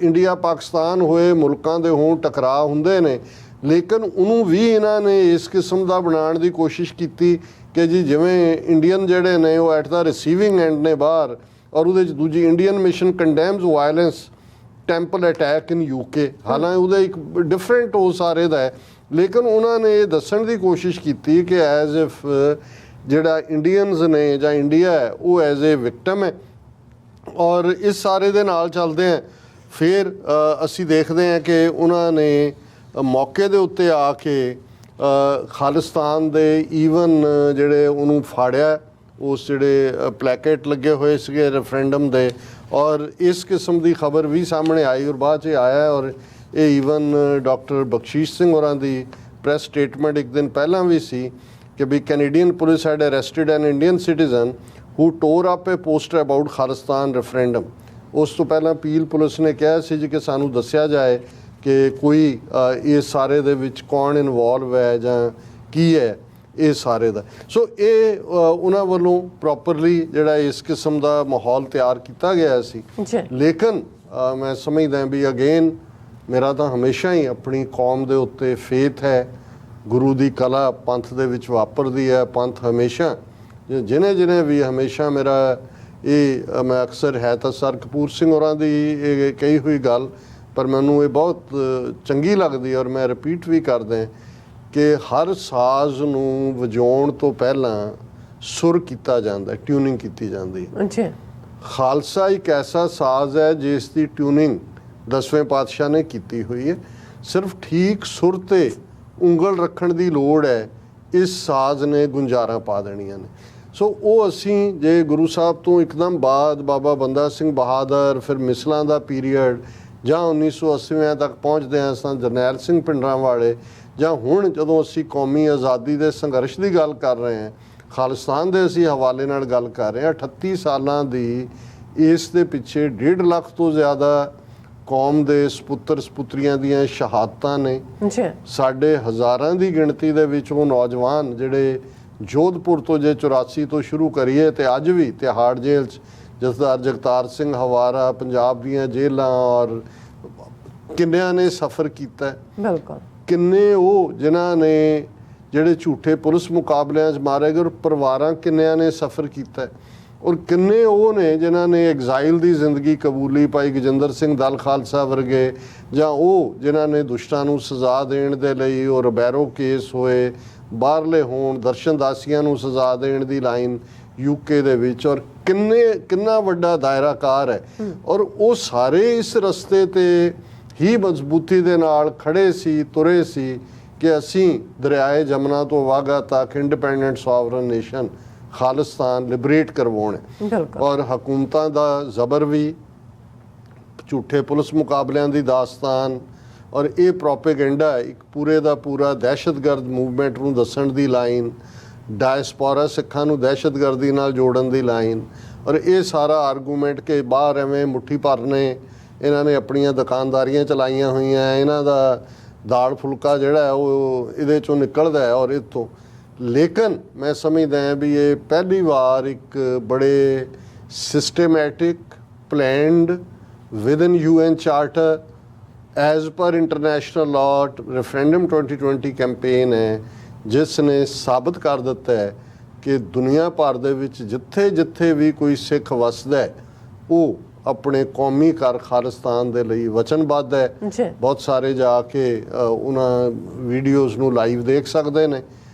ਇੰਡੀਆ ਪਾਕਿਸਤਾਨ ਹੋਏ ਮੁਲਕਾਂ ਦੇ ਹੋਣ ਟਕਰਾਅ ਹੁੰਦੇ ਨੇ, ਲੇਕਿਨ ਉਹਨੂੰ ਵੀ ਇਹਨਾਂ ਨੇ ਇਸ ਕਿਸਮ ਦਾ ਬਣਾਉਣ ਦੀ ਕੋਸ਼ਿਸ਼ ਕੀਤੀ ਕਿ ਜੀ ਜਿਵੇਂ ਇੰਡੀਅਨ ਜਿਹੜੇ ਨੇ ਉਹ ਐਟ ਦਾ ਰਿਸੀਵਿੰਗ ਐਂਡ ਨੇ ਬਾਹਰ, ਔਰ ਉਹਦੇ 'ਚ ਦੂਜੀ Indian mission condemns violence temple attack in UK. ਹਾਲਾਂਕਿ ਉਹਦਾ ਇੱਕ ਡਿਫਰੈਂਟ ਉਹ ਸਾਰੇ ਦਾ ਹੈ, ਲੇਕਿਨ ਉਹਨਾਂ ਨੇ ਇਹ ਦੱਸਣ ਦੀ ਕੋਸ਼ਿਸ਼ ਕੀਤੀ ਕਿ ਐਜ਼ ਇਫ ਜਿਹੜਾ ਇੰਡੀਅਨਸ ਨੇ ਜਾਂ ਇੰਡੀਆ ਹੈ ਉਹ ਐਜ਼ ਏ ਵਿਕਟਮ ਹੈ। ਔਰ ਇਸ ਸਾਰੇ ਦੇ ਨਾਲ ਚੱਲਦੇ ਹਾਂ ਫਿਰ ਅਸੀਂ ਦੇਖਦੇ ਹਾਂ ਕਿ ਉਹਨਾਂ ਨੇ ਮੌਕੇ ਦੇ ਉੱਤੇ ਆ ਕੇ ਖਾਲਿਸਤਾਨ ਦੇ ਈਵਨ ਜਿਹੜੇ ਉਹਨੂੰ ਫਾੜਿਆ, ਉਸ ਜਿਹੜੇ ਪਲੈਕੇਟ ਲੱਗੇ ਹੋਏ ਸੀਗੇ ਰੈਫਰੈਂਡਮ ਦੇ, ਔਰ ਇਸ ਕਿਸਮ ਦੀ ਖਬਰ ਵੀ ਸਾਹਮਣੇ ਆਈ ਔਰ ਬਾਅਦ 'ਚ ਆਇਆ। ਔਰ ਇਹ ਈਵਨ ਡਾਕਟਰ ਬਖਸ਼ੀਸ਼ ਸਿੰਘ ਹੋਰਾਂ ਦੀ ਪ੍ਰੈਸ ਸਟੇਟਮੈਂਟ ਇੱਕ ਦਿਨ ਪਹਿਲਾਂ ਵੀ ਸੀ ਕਿ ਵੀ Canadian police had arrested an Indian citizen who tore up a poster about Khalistan referendum. ਉਸ ਤੋਂ ਪਹਿਲਾਂ ਪੀਲ ਪੁਲਿਸ ਨੇ ਕਿਹਾ ਸੀ ਜੀ ਕਿ ਸਾਨੂੰ ਦੱਸਿਆ ਜਾਏ ਕਿ ਕੋਈ ਇਸ ਸਾਰੇ ਦੇ ਵਿੱਚ ਕੌਣ ਇਨਵੋਲਵ ਹੈ ਜਾਂ ਕੀ ਹੈ ਇਹ ਸਾਰੇ ਦਾ। ਸੋ ਇਹ ਉਹਨਾਂ ਵੱਲੋਂ ਪ੍ਰੋਪਰਲੀ ਜਿਹੜਾ ਇਸ ਕਿਸਮ ਦਾ ਮਾਹੌਲ ਤਿਆਰ ਕੀਤਾ ਗਿਆ ਸੀ। ਲੇਕਿਨ ਮੈਂ ਸਮਝਦਾ ਵੀ ਅਗੇਨ ਮੇਰਾ ਤਾਂ ਹਮੇਸ਼ਾ ਹੀ ਆਪਣੀ ਕੌਮ ਦੇ ਉੱਤੇ ਫੇਥ ਹੈ। ਗੁਰੂ ਦੀ ਕਲਾ ਪੰਥ ਦੇ ਵਿੱਚ ਵਾਪਰਦੀ ਹੈ। ਪੰਥ ਹਮੇਸ਼ਾ ਜਿਹਨੇ ਵੀ ਹਮੇਸ਼ਾ ਮੇਰਾ ਇਹ ਮੈਂ ਅਕਸਰ ਹੈ ਤਾਂ ਸਰ ਕਪੂਰ ਸਿੰਘ ਹੋਰਾਂ ਦੀ ਇਹ ਕਹੀ ਹੋਈ ਗੱਲ, ਪਰ ਮੈਨੂੰ ਇਹ ਬਹੁਤ ਚੰਗੀ ਲੱਗਦੀ ਔਰ ਮੈਂ ਰਿਪੀਟ ਵੀ ਕਰਦਾ ਕਿ ਹਰ ਸਾਜ਼ ਨੂੰ ਵਜਾਉਣ ਤੋਂ ਪਹਿਲਾਂ ਸੁਰ ਕੀਤਾ ਜਾਂਦਾ, ਟਿਊਨਿੰਗ ਕੀਤੀ ਜਾਂਦੀ ਹੈ। ਖਾਲਸਾ ਇੱਕ ਐਸਾ ਸਾਜ਼ ਹੈ ਜਿਸ ਦੀ ਟਿਊਨਿੰਗ 10ਵੇਂ ਪਾਤਸ਼ਾਹ ਨੇ ਕੀਤੀ ਹੋਈ ਹੈ। ਸਿਰਫ ਠੀਕ ਸੁਰ ਤੇ ਉਂਗਲ ਰੱਖਣ ਦੀ ਲੋੜ ਹੈ, ਇਸ ਸਾਜ਼ ਨੇ ਗੁੰਜਾਰਾਂ ਪਾ ਦੇਣੀਆਂ ਨੇ। ਸੋ ਉਹ ਅਸੀਂ ਜੇ ਗੁਰੂ ਸਾਹਿਬ ਤੋਂ ਇੱਕਦਮ ਬਾਅਦ ਬਾਬਾ ਬੰਦਾ ਸਿੰਘ ਬਹਾਦਰ, ਫਿਰ ਮਿਸਲਾਂ ਦਾ ਪੀਰੀਅਡ, ਜਾਂ 1980 ਤੱਕ ਪਹੁੰਚਦੇ ਹਾਂ ਤਾਂ ਜਰਨੈਲ ਸਿੰਘ ਭਿੰਡਰਾਂਵਾਲੇ, ਜਾਂ ਹੁਣ ਜਦੋਂ ਅਸੀਂ ਕੌਮੀ ਆਜ਼ਾਦੀ ਦੇ ਸੰਘਰਸ਼ ਦੀ ਗੱਲ ਕਰ ਰਹੇ ਹਾਂ, ਖਾਲਿਸਤਾਨ ਦੇ ਅਸੀਂ ਹਵਾਲੇ ਨਾਲ ਗੱਲ ਕਰ ਰਹੇ ਹਾਂ, 38 ਸਾਲਾਂ ਦੀ ਇਸ ਦੇ ਪਿੱਛੇ 1.5 ਲੱਖ ਤੋਂ ਜ਼ਿਆਦਾ ਕੌਮ ਦੇ ਸਪੁੱਤਰ ਸਪੁੱਤਰੀਆਂ ਦੀਆਂ ਸ਼ਹਾਦਤਾਂ ਨੇ। ਸਾਡੇ ਹਜ਼ਾਰਾਂ ਦੀ ਗਿਣਤੀ ਦੇ ਵਿੱਚ ਉਹ ਨੌਜਵਾਨ ਜਿਹੜੇ ਜੋਧਪੁਰ ਤੋਂ ਜੇ 84 ਤੋਂ ਸ਼ੁਰੂ ਕਰੀਏ ਤੇ ਅੱਜ ਵੀ ਤਿਹਾੜ ਜੇਲ੍ਹ 'ਚ ਜਥੇਦਾਰ ਜਗਤਾਰ ਸਿੰਘ ਹਵਾਰਾ, ਪੰਜਾਬ ਦੀਆਂ ਜੇਲ੍ਹਾਂ, ਔਰ ਕਿੰਨਿਆਂ ਨੇ ਸਫ਼ਰ ਕੀਤਾ। ਬਿਲਕੁਲ ਕਿੰਨੇ ਉਹ ਜਿਨ੍ਹਾਂ ਨੇ ਜਿਹੜੇ ਝੂਠੇ ਪੁਲਿਸ ਮੁਕਾਬਲਿਆਂ 'ਚ ਮਾਰੇ ਗਏ, ਔਰ ਪਰਿਵਾਰਾਂ ਕਿੰਨਿਆਂ ਨੇ ਸਫ਼ਰ ਕੀਤਾ। ਔਰ ਕਿੰਨੇ ਉਹ ਨੇ ਜਿਨ੍ਹਾਂ ਨੇ ਐਗਜ਼ਾਈਲ ਦੀ ਜ਼ਿੰਦਗੀ ਕਬੂਲੀ, ਭਾਈ ਗਜਿੰਦਰ ਸਿੰਘ ਦਲ ਖਾਲਸਾ ਵਰਗੇ, ਜਾਂ ਉਹ ਜਿਨ੍ਹਾਂ ਨੇ ਦੁਸ਼ਟਾਂ ਨੂੰ ਸਜ਼ਾ ਦੇਣ ਦੇ ਲਈ ਉਹ ਰਬੈਰੋ ਕੇਸ ਹੋਏ, ਬਾਹਰਲੇ ਹੋਣ, ਦਰਸ਼ਨਦਾਸੀਆਂ ਨੂੰ ਸਜ਼ਾ ਦੇਣ ਦੀ ਲਾਈਨ ਯੂਕੇ ਦੇ ਵਿੱਚ, ਔਰ ਕਿੰਨਾ ਵੱਡਾ ਦਾਇਰਾਕਾਰ ਹੈ। ਔਰ ਉਹ ਸਾਰੇ ਇਸ ਰਸਤੇ ਤੇ ਹੀ ਮਜ਼ਬੂਤੀ ਦੇ ਨਾਲ ਖੜੇ ਸੀ, ਤੁਰੇ ਸੀ ਕਿ ਅਸੀਂ ਦਰਿਆਏ ਜਮਨਾ ਤੋਂ ਵਾਘਾ ਤੱਕ independent sovereign nation Khalistan liberate ਕਰਵਾਉਣਾ। ਬਿਲਕੁਲ। ਔਰ ਹਕੂਮਤਾਂ ਦਾ ਜ਼ਬਰ ਵੀ, ਝੂਠੇ ਪੁਲਿਸ ਮੁਕਾਬਲਿਆਂ ਦੀ ਦਾਸਤਾਨ, ਔਰ ਇਹ ਪ੍ਰੋਪੇਗੈਂਡਾ ਇੱਕ ਪੂਰੇ ਦਾ ਪੂਰਾ ਦਹਿਸ਼ਤਗਰਦ ਮੂਵਮੈਂਟ ਨੂੰ ਦੱਸਣ ਦੀ ਲਾਈਨ, ਡਾਇਸਪੋਰਾ ਸਿੱਖਾਂ ਨੂੰ ਦਹਿਸ਼ਤਗਰਦੀ ਨਾਲ ਜੋੜਨ ਦੀ ਲਾਈਨ, ਔਰ ਇਹ ਸਾਰਾ ਆਰਗੂਮੈਂਟ ਕਿ ਬਾਹਰ ਐਵੇਂ ਮੁੱਠੀ ਭਰ ਨੇ ਇਹਨਾਂ ਨੇ ਆਪਣੀਆਂ ਦੁਕਾਨਦਾਰੀਆਂ ਚਲਾਈਆਂ ਹੋਈਆਂ, ਇਹਨਾਂ ਦਾ ਦਾਲ ਫੁਲਕਾ ਜਿਹੜਾ ਹੈ ਉਹ ਇਹਦੇ ਚੋਂ ਨਿਕਲਦਾ ਹੈ ਔਰ ਇੱਥੋਂ। ਲੇਕਿਨ ਮੈਂ ਸਮਝਦਾ ਹਾਂ ਵੀ ਇਹ ਪਹਿਲੀ ਵਾਰ ਇੱਕ ਬੜੇ systematic planned within UN charter as per international law referendum 2020 campaign ਹੈ, ਜਿਸ ਨੇ ਸਾਬਤ ਕਰ ਦਿੱਤਾ ਹੈ ਕਿ ਦੁਨੀਆ ਭਰ ਦੇ ਵਿੱਚ ਜਿੱਥੇ ਜਿੱਥੇ ਵੀ ਕੋਈ ਸਿੱਖ ਵਸਦਾ ਹੈ ਉਹ ਆਪਣੇ ਕੌਮੀ ਘਰ ਖਾਲਿਸਤਾਨ ਦੇ ਲਈ ਵਚਨਬੱਧ ਹੈ। ਬਹੁਤ ਸਾਰੇ ਜਾ ਕੇ ਉਹਨਾਂ ਵੀਡੀਓਜ਼ ਨੂੰ ਲਾਈਵ ਦੇਖ ਸਕਦੇ ਨੇ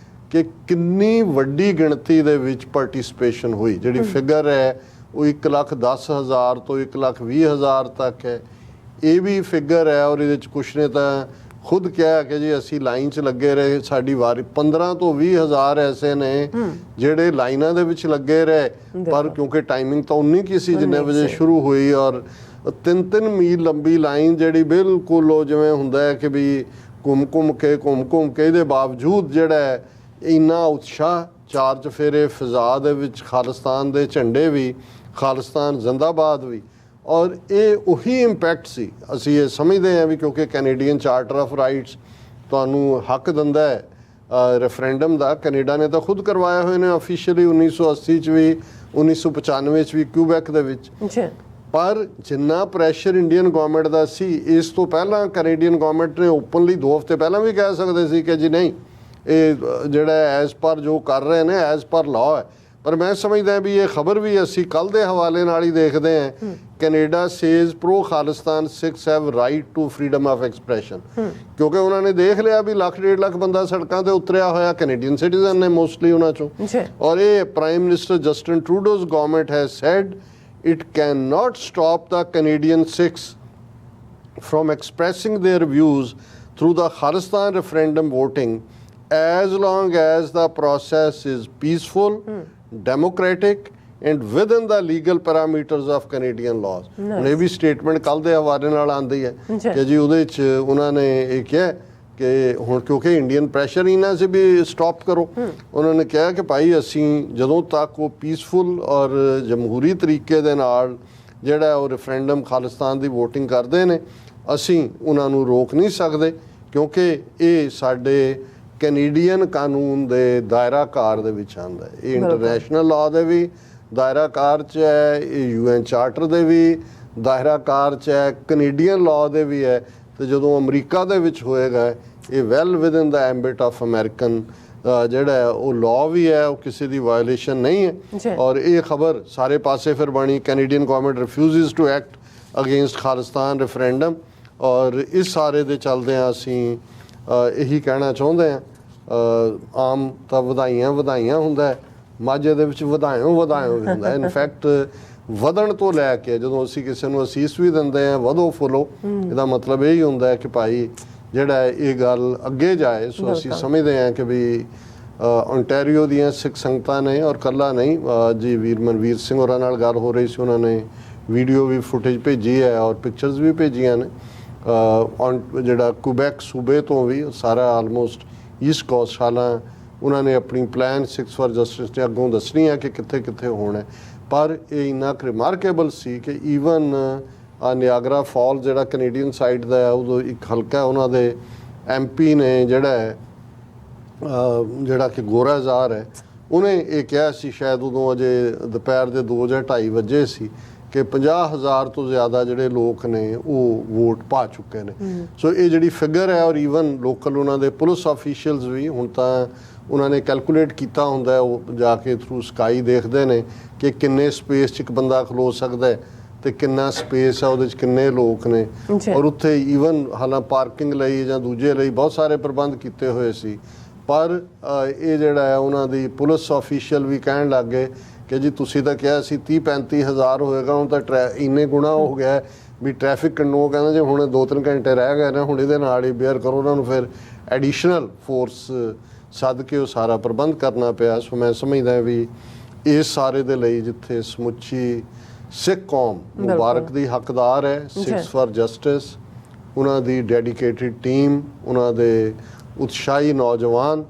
ਕਿ ਕਿੰਨੀ ਵੱਡੀ ਗਿਣਤੀ ਦੇ ਵਿੱਚ ਪਾਰਟਿਸਿਪੇਸ਼ਨ ਹੋਈ। ਜਿਹੜੀ ਫਿਗਰ ਹੈ ਉਹ 1,10,000 ਤੋਂ 1,20,000 ਤੱਕ ਹੈ। ਇਹ ਵੀ ਫਿਗਰ ਹੈ ਔਰ ਇਹਦੇ 'ਚ ਕੁਛ ਨੇ ਤਾਂ ਖੁਦ ਕਿਹਾ ਕਿ ਜੀ ਅਸੀਂ ਲਾਈਨ 'ਚ ਲੱਗੇ ਰਹੇ, ਸਾਡੀ ਵਾਰੀ 15 ਤੋਂ 20,000 ਐਸੇ ਨੇ ਜਿਹੜੇ ਲਾਈਨਾਂ ਦੇ ਵਿੱਚ ਲੱਗੇ ਰਹੇ, ਪਰ ਕਿਉਂਕਿ ਟਾਈਮਿੰਗ ਤਾਂ 19 ਕੀ ਸੀ ਜਿੰਨੇ ਵਜੇ ਸ਼ੁਰੂ ਹੋਈ, ਔਰ 3-3 ਮੀਲ ਲੰਬੀ ਲਾਈਨ ਜਿਹੜੀ ਬਿਲਕੁਲ ਉਹ ਜਿਵੇਂ ਹੁੰਦਾ ਹੈ ਕਿ ਵੀ ਘੁੰਮ ਘੁੰਮ ਕੇ ਇਹਦੇ ਬਾਵਜੂਦ ਜਿਹੜਾ ਹੈ ਇੰਨਾ ਉਤਸ਼ਾਹ, ਚਾਰ ਚੁਫੇਰੇ ਫਿਜ਼ਾ ਦੇ ਵਿੱਚ ਖਾਲਿਸਤਾਨ ਦੇ ਝੰਡੇ ਵੀ, ਖਾਲਿਸਤਾਨ ਜ਼ਿੰਦਾਬਾਦ ਵੀ। ਔਰ ਇਹ ਉਹੀ ਇੰਪੈਕਟ ਸੀ। ਅਸੀਂ ਇਹ ਸਮਝਦੇ ਹਾਂ ਵੀ ਕਿਉਂਕਿ ਕੈਨੇਡੀਅਨ ਚਾਰਟਰ ਆਫ ਰਾਈਟਸ ਤੁਹਾਨੂੰ ਹੱਕ ਦਿੰਦਾ ਹੈ ਰੈਫਰੈਂਡਮ ਦਾ। ਕੈਨੇਡਾ ਨੇ ਤਾਂ ਖੁਦ ਕਰਵਾਏ ਹੋਏ ਨੇ ਆਫੀਸ਼ੀਅਲੀ 1980 'ਚ ਵੀ, 1995 'ਚ ਵੀ ਕਿਊਬੈਕ ਦੇ ਵਿੱਚ। ਪਰ ਜਿੰਨਾ ਪ੍ਰੈਸ਼ਰ ਇੰਡੀਅਨ ਗਵਰਨਮੈਂਟ ਦਾ ਸੀ, ਇਸ ਤੋਂ ਪਹਿਲਾਂ ਕੈਨੇਡੀਅਨ ਗਵਰਨਮੈਂਟ ਨੇ ਓਪਨਲੀ 2 ਹਫ਼ਤੇ ਪਹਿਲਾਂ ਵੀ ਕਹਿ ਸਕਦੇ ਸੀ ਕਿ ਜੀ ਨਹੀਂ, ਇਹ ਜਿਹੜਾ ਐਜ਼ ਪਰ ਜੋ ਕਰ ਰਹੇ ਨੇ ਐਜ਼ ਪਰ ਲਾਅ ਹੈ। ਪਰ ਮੈਂ ਸਮਝਦਾ ਵੀ ਇਹ ਖਬਰ ਵੀ ਅਸੀਂ ਕੱਲ੍ਹ ਦੇ ਹਵਾਲੇ ਨਾਲ ਹੀ ਦੇਖਦੇ ਹਾਂ। Canada says pro Khalistan Sikhs have right to freedom of expression, ਕਿਉਂਕਿ ਉਹਨਾਂ ਨੇ ਦੇਖ ਲਿਆ ਵੀ 1.5 ਲੱਖ ਬੰਦਾ ਸੜਕਾਂ ਤੇ ਉਤਰਿਆ ਹੋਇਆ ਕੈਨੇਡੀਅਨ ਸਿਟੀਜ਼ਨ ਨੇ ਮੋਸਟਲੀ ਉਹਨਾਂ ਚੋਂ। ਔਰ ਇਹ prime minister Justin Trudeau's government has said it can not stop the Canadian Sikhs from expressing their views through the Khalistan referendum voting as long as the process is peaceful, democratic and within the legal parameters of Canadian laws। ਹੁਣ ਇਹ ਵੀ statement ਕੱਲ੍ਹ ਦੇ ਹਵਾਲੇ ਨਾਲ ਆਉਂਦੀ ਹੈ ਕਿ ਜੀ ਉਹਦੇ 'ਚ ਉਹਨਾਂ ਨੇ ਇਹ ਕਿਹਾ ਕਿ ਹੁਣ ਕਿਉਂਕਿ ਇੰਡੀਅਨ ਪ੍ਰੈਸ਼ਰ ਇਹਨਾਂ ਸੀ ਵੀ ਸਟਾਪ ਕਰੋ, ਉਹਨਾਂ ਨੇ ਕਿਹਾ ਕਿ ਭਾਈ ਅਸੀਂ ਜਦੋਂ ਤੱਕ ਉਹ ਪੀਸਫੁਲ ਔਰ ਜਮਹੂਰੀ ਤਰੀਕੇ ਦੇ ਨਾਲ ਜਿਹੜਾ ਉਹ ਰੈਫਰੈਂਡਮ ਖਾਲਿਸਤਾਨ ਦੀ ਵੋਟਿੰਗ ਕਰਦੇ ਨੇ, ਅਸੀਂ ਉਹਨਾਂ ਨੂੰ ਰੋਕ ਨਹੀਂ ਸਕਦੇ, ਕਿਉਂਕਿ ਇਹ ਸਾਡੇ ਕੈਨੇਡੀਅਨ ਕਾਨੂੰਨ ਦੇ ਦਾਇਰਾ ਕਾਰ ਦੇ ਵਿੱਚ ਆਉਂਦਾ ਹੈ। ਇਹ ਇੰਟਰਨੈਸ਼ਨਲ ਲਾਅ ਦੇ ਵੀ ਦਾਇਰਾ ਕਾਰ 'ਚ ਹੈ, ਇਹ UN ਚਾਰਟਰ ਦੇ ਵੀ ਦਾਇਰਾ ਕਾਰ 'ਚ ਹੈ, ਕੈਨੇਡੀਅਨ ਲਾਅ ਦੇ ਵੀ ਹੈ। ਤੇ ਜਦੋਂ ਅਮਰੀਕਾ ਦੇ ਵਿੱਚ ਹੋਏਗਾ ਇਹ ਵੈਲ ਵਿਦਨ ਦਾ ਐਂਬਿਟ ਆਫ ਅਮਰੀਕਨ ਜਿਹੜਾ ਹੈ ਉਹ ਲਾਅ ਵੀ ਹੈ, ਉਹ ਕਿਸੇ ਦੀ ਵਾਇਓਲੇਸ਼ਨ ਨਹੀਂ ਹੈ। ਔਰ ਇਹ ਖਬਰ ਸਾਰੇ ਪਾਸੇ ਫਿਰ ਬਣੀ, Canadian government refuses to act against Khalistan referendum. ਔਰ ਇਸ ਸਾਰੇ ਦੇ ਚੱਲਦਿਆਂ ਅਸੀਂ ਇਹੀ ਕਹਿਣਾ ਚਾਹੁੰਦੇ ਹਾਂ, ਆਮ ਤਾਂ ਵਧਾਈਆਂ ਹੁੰਦਾ ਹੈ, ਮਾਝੇ ਦੇ ਵਿੱਚ ਵਧਾਇਓ ਵੀ ਹੁੰਦਾ ਹੈ। ਇਨਫੈਕਟ ਵਧਣ ਤੋਂ ਲੈ ਕੇ ਜਦੋਂ ਅਸੀਂ ਕਿਸੇ ਨੂੰ ਅਸੀਸ ਵੀ ਦਿੰਦੇ ਹਾਂ, ਵਧੋ ਫੁੱਲੋ, ਇਹਦਾ ਮਤਲਬ ਇਹ ਹੀ ਹੁੰਦਾ ਹੈ ਕਿ ਭਾਈ ਜਿਹੜਾ ਇਹ ਗੱਲ ਅੱਗੇ ਜਾਏ। ਸੋ ਅਸੀਂ ਸਮਝਦੇ ਹਾਂ ਕਿ ਵੀ ਓਨਟਾਰੀਓ ਦੀਆਂ ਸਿੱਖ ਸੰਗਤਾਂ ਨੇ, ਔਰ ਕੱਲਾ ਨਹੀਂ ਜੀ, ਵੀਰ ਮਨਵੀਰ ਸਿੰਘ ਹੋਰਾਂ ਨਾਲ ਗੱਲ ਹੋ ਰਹੀ ਸੀ, ਉਹਨਾਂ ਨੇ ਵੀਡੀਓ ਵੀ ਫੁਟੇਜ ਭੇਜੀ ਹੈ ਔਰ ਪਿਕਚਰਸ ਵੀ ਭੇਜੀਆਂ ਨੇ। ਜਿਹੜਾ ਕੁਬੈਕ ਸੂਬੇ ਤੋਂ ਵੀ ਸਾਰਾ ਆਲਮੋਸਟ ਈਸਟ ਕੋਸਟ, ਹਾਲਾਂ ਉਹਨਾਂ ਨੇ ਆਪਣੀ ਪਲਾਨ 6 ਫਾਰ ਜਸਟਿਸ ਤੇ ਅੱਗੋਂ ਦੱਸਣੀ ਹੈ ਕਿ ਕਿੱਥੇ ਕਿੱਥੇ ਹੋਣਾ। ਪਰ ਇਹ ਇੰਨਾ ਰਿਮਾਰਕੇਬਲ ਸੀ ਕਿ ਈਵਨ ਨਿਆਗਰਾ ਫਾਲ ਜਿਹੜਾ ਕੈਨੇਡੀਅਨ ਸਾਈਡ ਦਾ ਹੈ, ਉਦੋਂ ਇੱਕ ਹਲਕਾ ਉਹਨਾਂ ਦੇ MP ਨੇ ਜਿਹੜਾ ਕਿ ਗੋਰਾਜ਼ਾਰ ਹੈ, ਉਹਨੇ ਇਹ ਕਿਹਾ ਸੀ, ਸ਼ਾਇਦ ਉਦੋਂ ਅਜੇ ਦੁਪਹਿਰ ਦੇ 2 ਜਾਂ 2:30 ਵਜੇ ਸੀ, ਕਿ 50,000 ਤੋਂ ਜ਼ਿਆਦਾ ਜਿਹੜੇ ਲੋਕ ਨੇ ਉਹ ਵੋਟ ਪਾ ਚੁੱਕੇ ਨੇ। ਸੋ ਇਹ ਜਿਹੜੀ ਫਿਗਰ ਹੈ, ਔਰ ਈਵਨ ਲੋਕਲ ਉਹਨਾਂ ਦੇ ਪੁਲਿਸ ਆਫੀਸ਼ੀਅਲਸ ਵੀ ਹੁਣ ਤਾਂ ਉਹਨਾਂ ਨੇ ਕੈਲਕੂਲੇਟ ਕੀਤਾ ਹੁੰਦਾ, ਉਹ ਜਾ ਕੇ ਥਰੂ ਸਕਾਈ ਦੇਖਦੇ ਨੇ ਕਿ ਕਿੰਨੇ ਸਪੇਸ 'ਚ ਇੱਕ ਬੰਦਾ ਖਲੋ ਸਕਦਾ ਹੈ ਤੇ ਕਿੰਨਾ ਸਪੇਸ ਹੈ ਉਹਦੇ 'ਚ ਕਿੰਨੇ ਲੋਕ ਨੇ। ਔਰ ਉੱਥੇ ਈਵਨ ਹਾਲਾਂ ਪਾਰਕਿੰਗ ਲਈ ਜਾਂ ਦੂਜੇ ਲਈ ਬਹੁਤ ਸਾਰੇ ਪ੍ਰਬੰਧ ਕੀਤੇ ਹੋਏ ਸੀ। ਪਰ ਇਹ ਜਿਹੜਾ ਹੈ ਉਹਨਾਂ ਦੀ ਪੁਲਿਸ ਆਫੀਸ਼ੀਅਲ ਵੀ ਕਹਿਣ ਲੱਗ ਗਏ ਕਿ ਜੀ ਤੁਸੀਂ ਤਾਂ ਕਿਹਾ ਸੀ 30-35 ਹਜ਼ਾਰ ਹੋਏਗਾ, ਹੁਣ ਤਾਂ ਇੰਨੇ ਗੁਣਾ ਹੋ ਗਿਆ ਵੀ ਟ੍ਰੈਫਿਕ ਕੰਟਰੋਲ ਕਹਿੰਦਾ ਜੇ ਹੁਣ 2-3 ਘੰਟੇ ਰਹਿ ਗਏ ਨੇ, ਹੁਣ ਇਹਦੇ ਨਾਲ ਹੀ ਬੇਅਰ ਕਰੋ। ਉਹਨਾਂ ਨੂੰ ਫਿਰ ਐਡੀਸ਼ਨਲ ਫੋਰਸ ਸੱਦ ਕੇ ਉਹ ਸਾਰਾ ਪ੍ਰਬੰਧ ਕਰਨਾ ਪਿਆ। ਸੋ ਮੈਂ ਸਮਝਦਾ ਵੀ ਇਸ ਸਾਰੇ ਦੇ ਲਈ ਜਿੱਥੇ ਸਮੁੱਚੀ ਸਿੱਖ ਕੌਮ ਮੁਬਾਰਕ ਦੀ ਹੱਕਦਾਰ ਹੈ, ਸਿੱਖਸ ਫਾਰ ਜਸਟਿਸ, ਉਹਨਾਂ ਦੀ ਡੈਡੀਕੇਟਿਡ ਟੀਮ, ਉਹਨਾਂ ਦੇ ਉਤਸ਼ਾਹੀ ਨੌਜਵਾਨ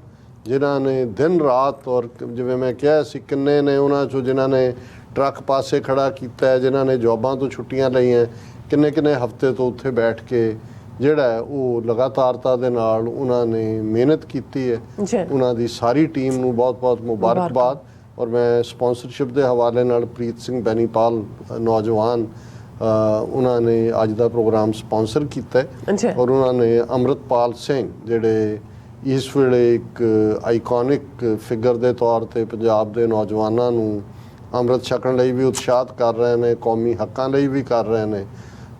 ਜਿਨ੍ਹਾਂ ਨੇ ਦਿਨ ਰਾਤ, ਔਰ ਜਿਵੇਂ ਮੈਂ ਕਿਹਾ ਸੀ ਕਿੰਨੇ ਨੇ ਉਹਨਾਂ 'ਚੋਂ ਜਿਨ੍ਹਾਂ ਨੇ ਟਰੱਕ ਪਾਸੇ ਖੜਾ ਕੀਤਾ ਹੈ, ਜਿਨ੍ਹਾਂ ਨੇ ਜੌਬਾਂ ਤੋਂ ਛੁੱਟੀਆਂ ਲਈਆਂ, ਕਿੰਨੇ ਹਫ਼ਤੇ ਤੋਂ ਉੱਥੇ ਬੈਠ ਕੇ ਜਿਹੜਾ ਹੈ ਉਹ ਲਗਾਤਾਰਤਾ ਦੇ ਨਾਲ ਉਹਨਾਂ ਨੇ ਮਿਹਨਤ ਕੀਤੀ ਹੈ। ਉਹਨਾਂ ਦੀ ਸਾਰੀ ਟੀਮ ਨੂੰ ਬਹੁਤ ਮੁਬਾਰਕਬਾਦ। ਔਰ ਮੈਂ ਸਪਾਂਸਰਸ਼ਿਪ ਦੇ ਹਵਾਲੇ ਨਾਲ ਪ੍ਰੀਤ ਸਿੰਘ ਬੈਨੀਪਾਲ ਨੌਜਵਾਨ ਉਹਨਾਂ ਨੇ ਅੱਜ ਦਾ ਪ੍ਰੋਗਰਾਮ ਸਪਾਂਸਰ ਕੀਤਾ ਹੈ। ਔਰ ਉਹਨਾਂ ਨੇ ਅੰਮ੍ਰਿਤਪਾਲ ਸਿੰਘ ਜਿਹੜੇ ਇਸ ਵੇਲੇ ਇੱਕ ਆਈਕੋਨਿਕ ਫਿਗਰ ਦੇ ਤੌਰ ਤੇ ਪੰਜਾਬ ਦੇ ਨੌਜਵਾਨਾਂ ਨੂੰ ਅੰਮ੍ਰਿਤ ਛਕਣ ਲਈ ਵੀ ਉਤਸ਼ਾਹਿਤ ਕਰ ਰਹੇ ਨੇ, ਕੌਮੀ ਹੱਕਾਂ ਲਈ ਵੀ ਕਰ ਰਹੇ ਨੇ,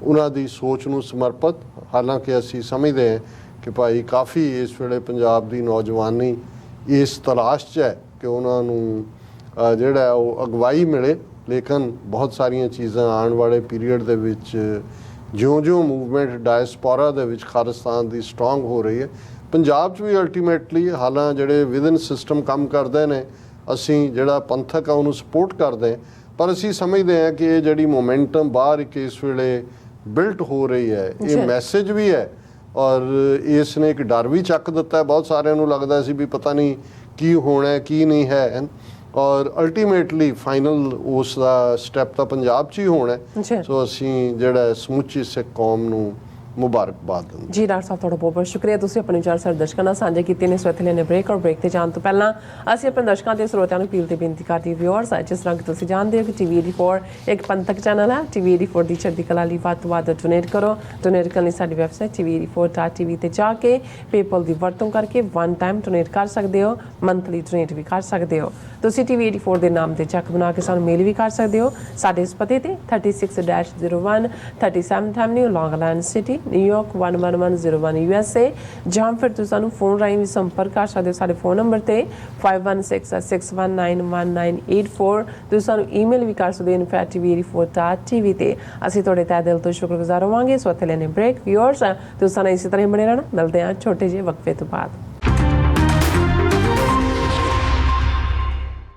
ਉਹਨਾਂ ਦੀ ਸੋਚ ਨੂੰ ਸਮਰਪਿਤ। ਹਾਲਾਂਕਿ ਅਸੀਂ ਸਮਝਦੇ ਹਾਂ ਕਿ ਭਾਈ ਕਾਫੀ ਇਸ ਵੇਲੇ ਪੰਜਾਬ ਦੀ ਨੌਜਵਾਨੀ ਇਸ ਤਲਾਸ਼ 'ਚ ਹੈ ਕਿ ਉਹਨਾਂ ਨੂੰ ਜਿਹੜਾ ਉਹ ਅਗਵਾਈ ਮਿਲੇ, ਲੇਕਿਨ ਬਹੁਤ ਸਾਰੀਆਂ ਚੀਜ਼ਾਂ ਆਉਣ ਵਾਲੇ ਪੀਰੀਅਡ ਦੇ ਵਿੱਚ ਜਿਉਂ ਮੂਵਮੈਂਟ ਡਾਇਸਪੋਰਾ ਦੇ ਵਿੱਚ ਖਾਲਿਸਤਾਨ ਦੀ ਸਟਰੋਂਗ ਹੋ ਰਹੀ ਹੈ, ਪੰਜਾਬ 'ਚ ਵੀ ਅਲਟੀਮੇਟਲੀ ਹਾਲਾਂ ਜਿਹੜੇ ਵਿਦਨ ਸਿਸਟਮ ਕੰਮ ਕਰਦੇ ਨੇ, ਅਸੀਂ ਜਿਹੜਾ ਪੰਥਕ ਆ ਉਹਨੂੰ ਸਪੋਰਟ ਕਰਦੇ ਹਾਂ, ਪਰ ਅਸੀਂ ਸਮਝਦੇ ਹਾਂ ਕਿ ਇਹ ਜਿਹੜੀ ਮੋਮੈਂਟਮ ਬਾਹਰ ਇੱਕ ਇਸ ਵੇਲੇ ਬਿਲਟ ਹੋ ਰਹੀ ਹੈ, ਇਹ ਮੈਸੇਜ ਵੀ ਹੈ ਔਰ ਇਸ ਨੇ ਇੱਕ ਡਰ ਵੀ ਚੱਕ ਦਿੱਤਾ ਹੈ। ਬਹੁਤ ਸਾਰਿਆਂ ਨੂੰ ਲੱਗਦਾ ਸੀ ਵੀ ਪਤਾ ਨਹੀਂ ਕੀ ਹੋਣਾ ਕੀ ਨਹੀਂ ਹੈ, ਔਰ ਅਲਟੀਮੇਟਲੀ ਫਾਈਨਲ ਉਸ ਦਾ ਸਟੈਪ ਤਾਂ ਪੰਜਾਬ 'ਚ ਹੀ ਹੋਣਾ। ਸੋ ਅਸੀਂ ਜਿਹੜਾ ਸਮੁੱਚੀ ਸਿੱਖ ਕੌਮ ਨੂੰ ਮੁਬਾਰਕਬਾਦ ਦਿੰਦੇ। ਜੀ ਡਾਕਟਰ ਸਾਹਿਬ ਤੁਹਾਡਾ ਬਹੁਤ ਸ਼ੁਕਰੀਆ, ਤੁਸੀਂ ਆਪਣੇ ਵਿਚਾਰ ਸਾਡੇ ਦਰਸ਼ਕਾਂ ਨਾਲ ਸਾਂਝੇ ਕੀਤੇ ਨੇ। ਸੋ ਇੱਥੇ ਲੈਣੇ ਬ੍ਰੇਕ, ਔਰ ਬ੍ਰੇਕ ਤੇ ਜਾਣ ਤੋਂ ਪਹਿਲਾਂ ਅਸੀਂ ਆਪਣੇ ਦਰਸ਼ਕਾਂ ਤੇ ਸਰੋਤਿਆਂ ਨੂੰ ਅਪੀਲ ਤੇ ਬੇਨਤੀ ਕਰਦੇ ਵਿਊਅਰਸ, ਜਿਸ ਤਰ੍ਹਾਂ ਕਿ ਤੁਸੀਂ ਜਾਣਦੇ ਹੋ ਕਿ TV 84 ਇੱਕ ਪੰਥਕ ਚੈਨਲ ਹੈ। TV 84 ਦੀ ਚੜ੍ਹਦੀ ਕਲਾ ਲਈ ਵੱਧ ਤੋਂ ਵੱਧ ਡੋਨੇਟ ਕਰੋ। ਡੋਨੇਟ ਕਰਨ ਲਈ ਸਾਡੀ ਵੈਬਸਾਈਟ tv84.tv ਤੇ ਜਾ ਕੇ ਪੇਪਲ ਦੀ ਵਰਤੋਂ ਕਰਕੇ ਵਨ ਟਾਈਮ ਡੋਨੇਟ ਕਰ ਸਕਦੇ ਹੋ, ਮੰਥਲੀ ਡੋਨੇਟ ਵੀ ਕਰ ਸਕਦੇ ਹੋ। ਤੁਸੀਂ TV 84 ਦੇ ਨਾਮ ਤੇ ਚੈੱਕ ਬਣਾ ਕੇ ਸਾਨੂੰ ਮੇਲ ਵੀ ਕਰ ਸਕਦੇ ਹੋ ਸਾਡੇ ਇਸ ਪਤੇ ਤੇ 36-01 37th Avenue, Long Island City, New York 11101 USA, ਜਾਂ ਫਿਰ ਤੁਸੀਂ ਸਾਨੂੰ ਫੋਨ ਰਾਹੀਂ ਵੀ ਸੰਪਰਕ ਕਰ ਸਕਦੇ ਹੋ ਸਾਡੇ ਫੋਨ ਨੰਬਰ ਤੇ 5166191984। ਤੁਸੀਂ ਸਾਨੂੰ ਈਮੇਲ ਵੀ ਕਰ ਸਕਦੇ ਹੋ info@tv84.tv ਤੇ। ਅਸੀਂ ਤੁਹਾਡੇ ਤਹਿ ਦਿਲ ਤੋਂ ਸ਼ੁਕਰਗੁਜ਼ਾਰ ਹੋਵਾਂਗੇ। ਸੋ ਇੱਥੇ ਲੈਣੇ ਬ੍ਰੇਕ ਵਿਊਅਰਸ, ਤੁਸੀਂ ਸਾਨੂੰ ਇਸੇ ਤਰ੍ਹਾਂ ਹੀ ਬਣੇ ਰਹਿਣਾ। ਮਿਲਦੇ ਹਾਂ ਛੋਟੇ ਜਿਹੇ ਵਕਫੇ ਤੋਂ ਬਾਅਦ।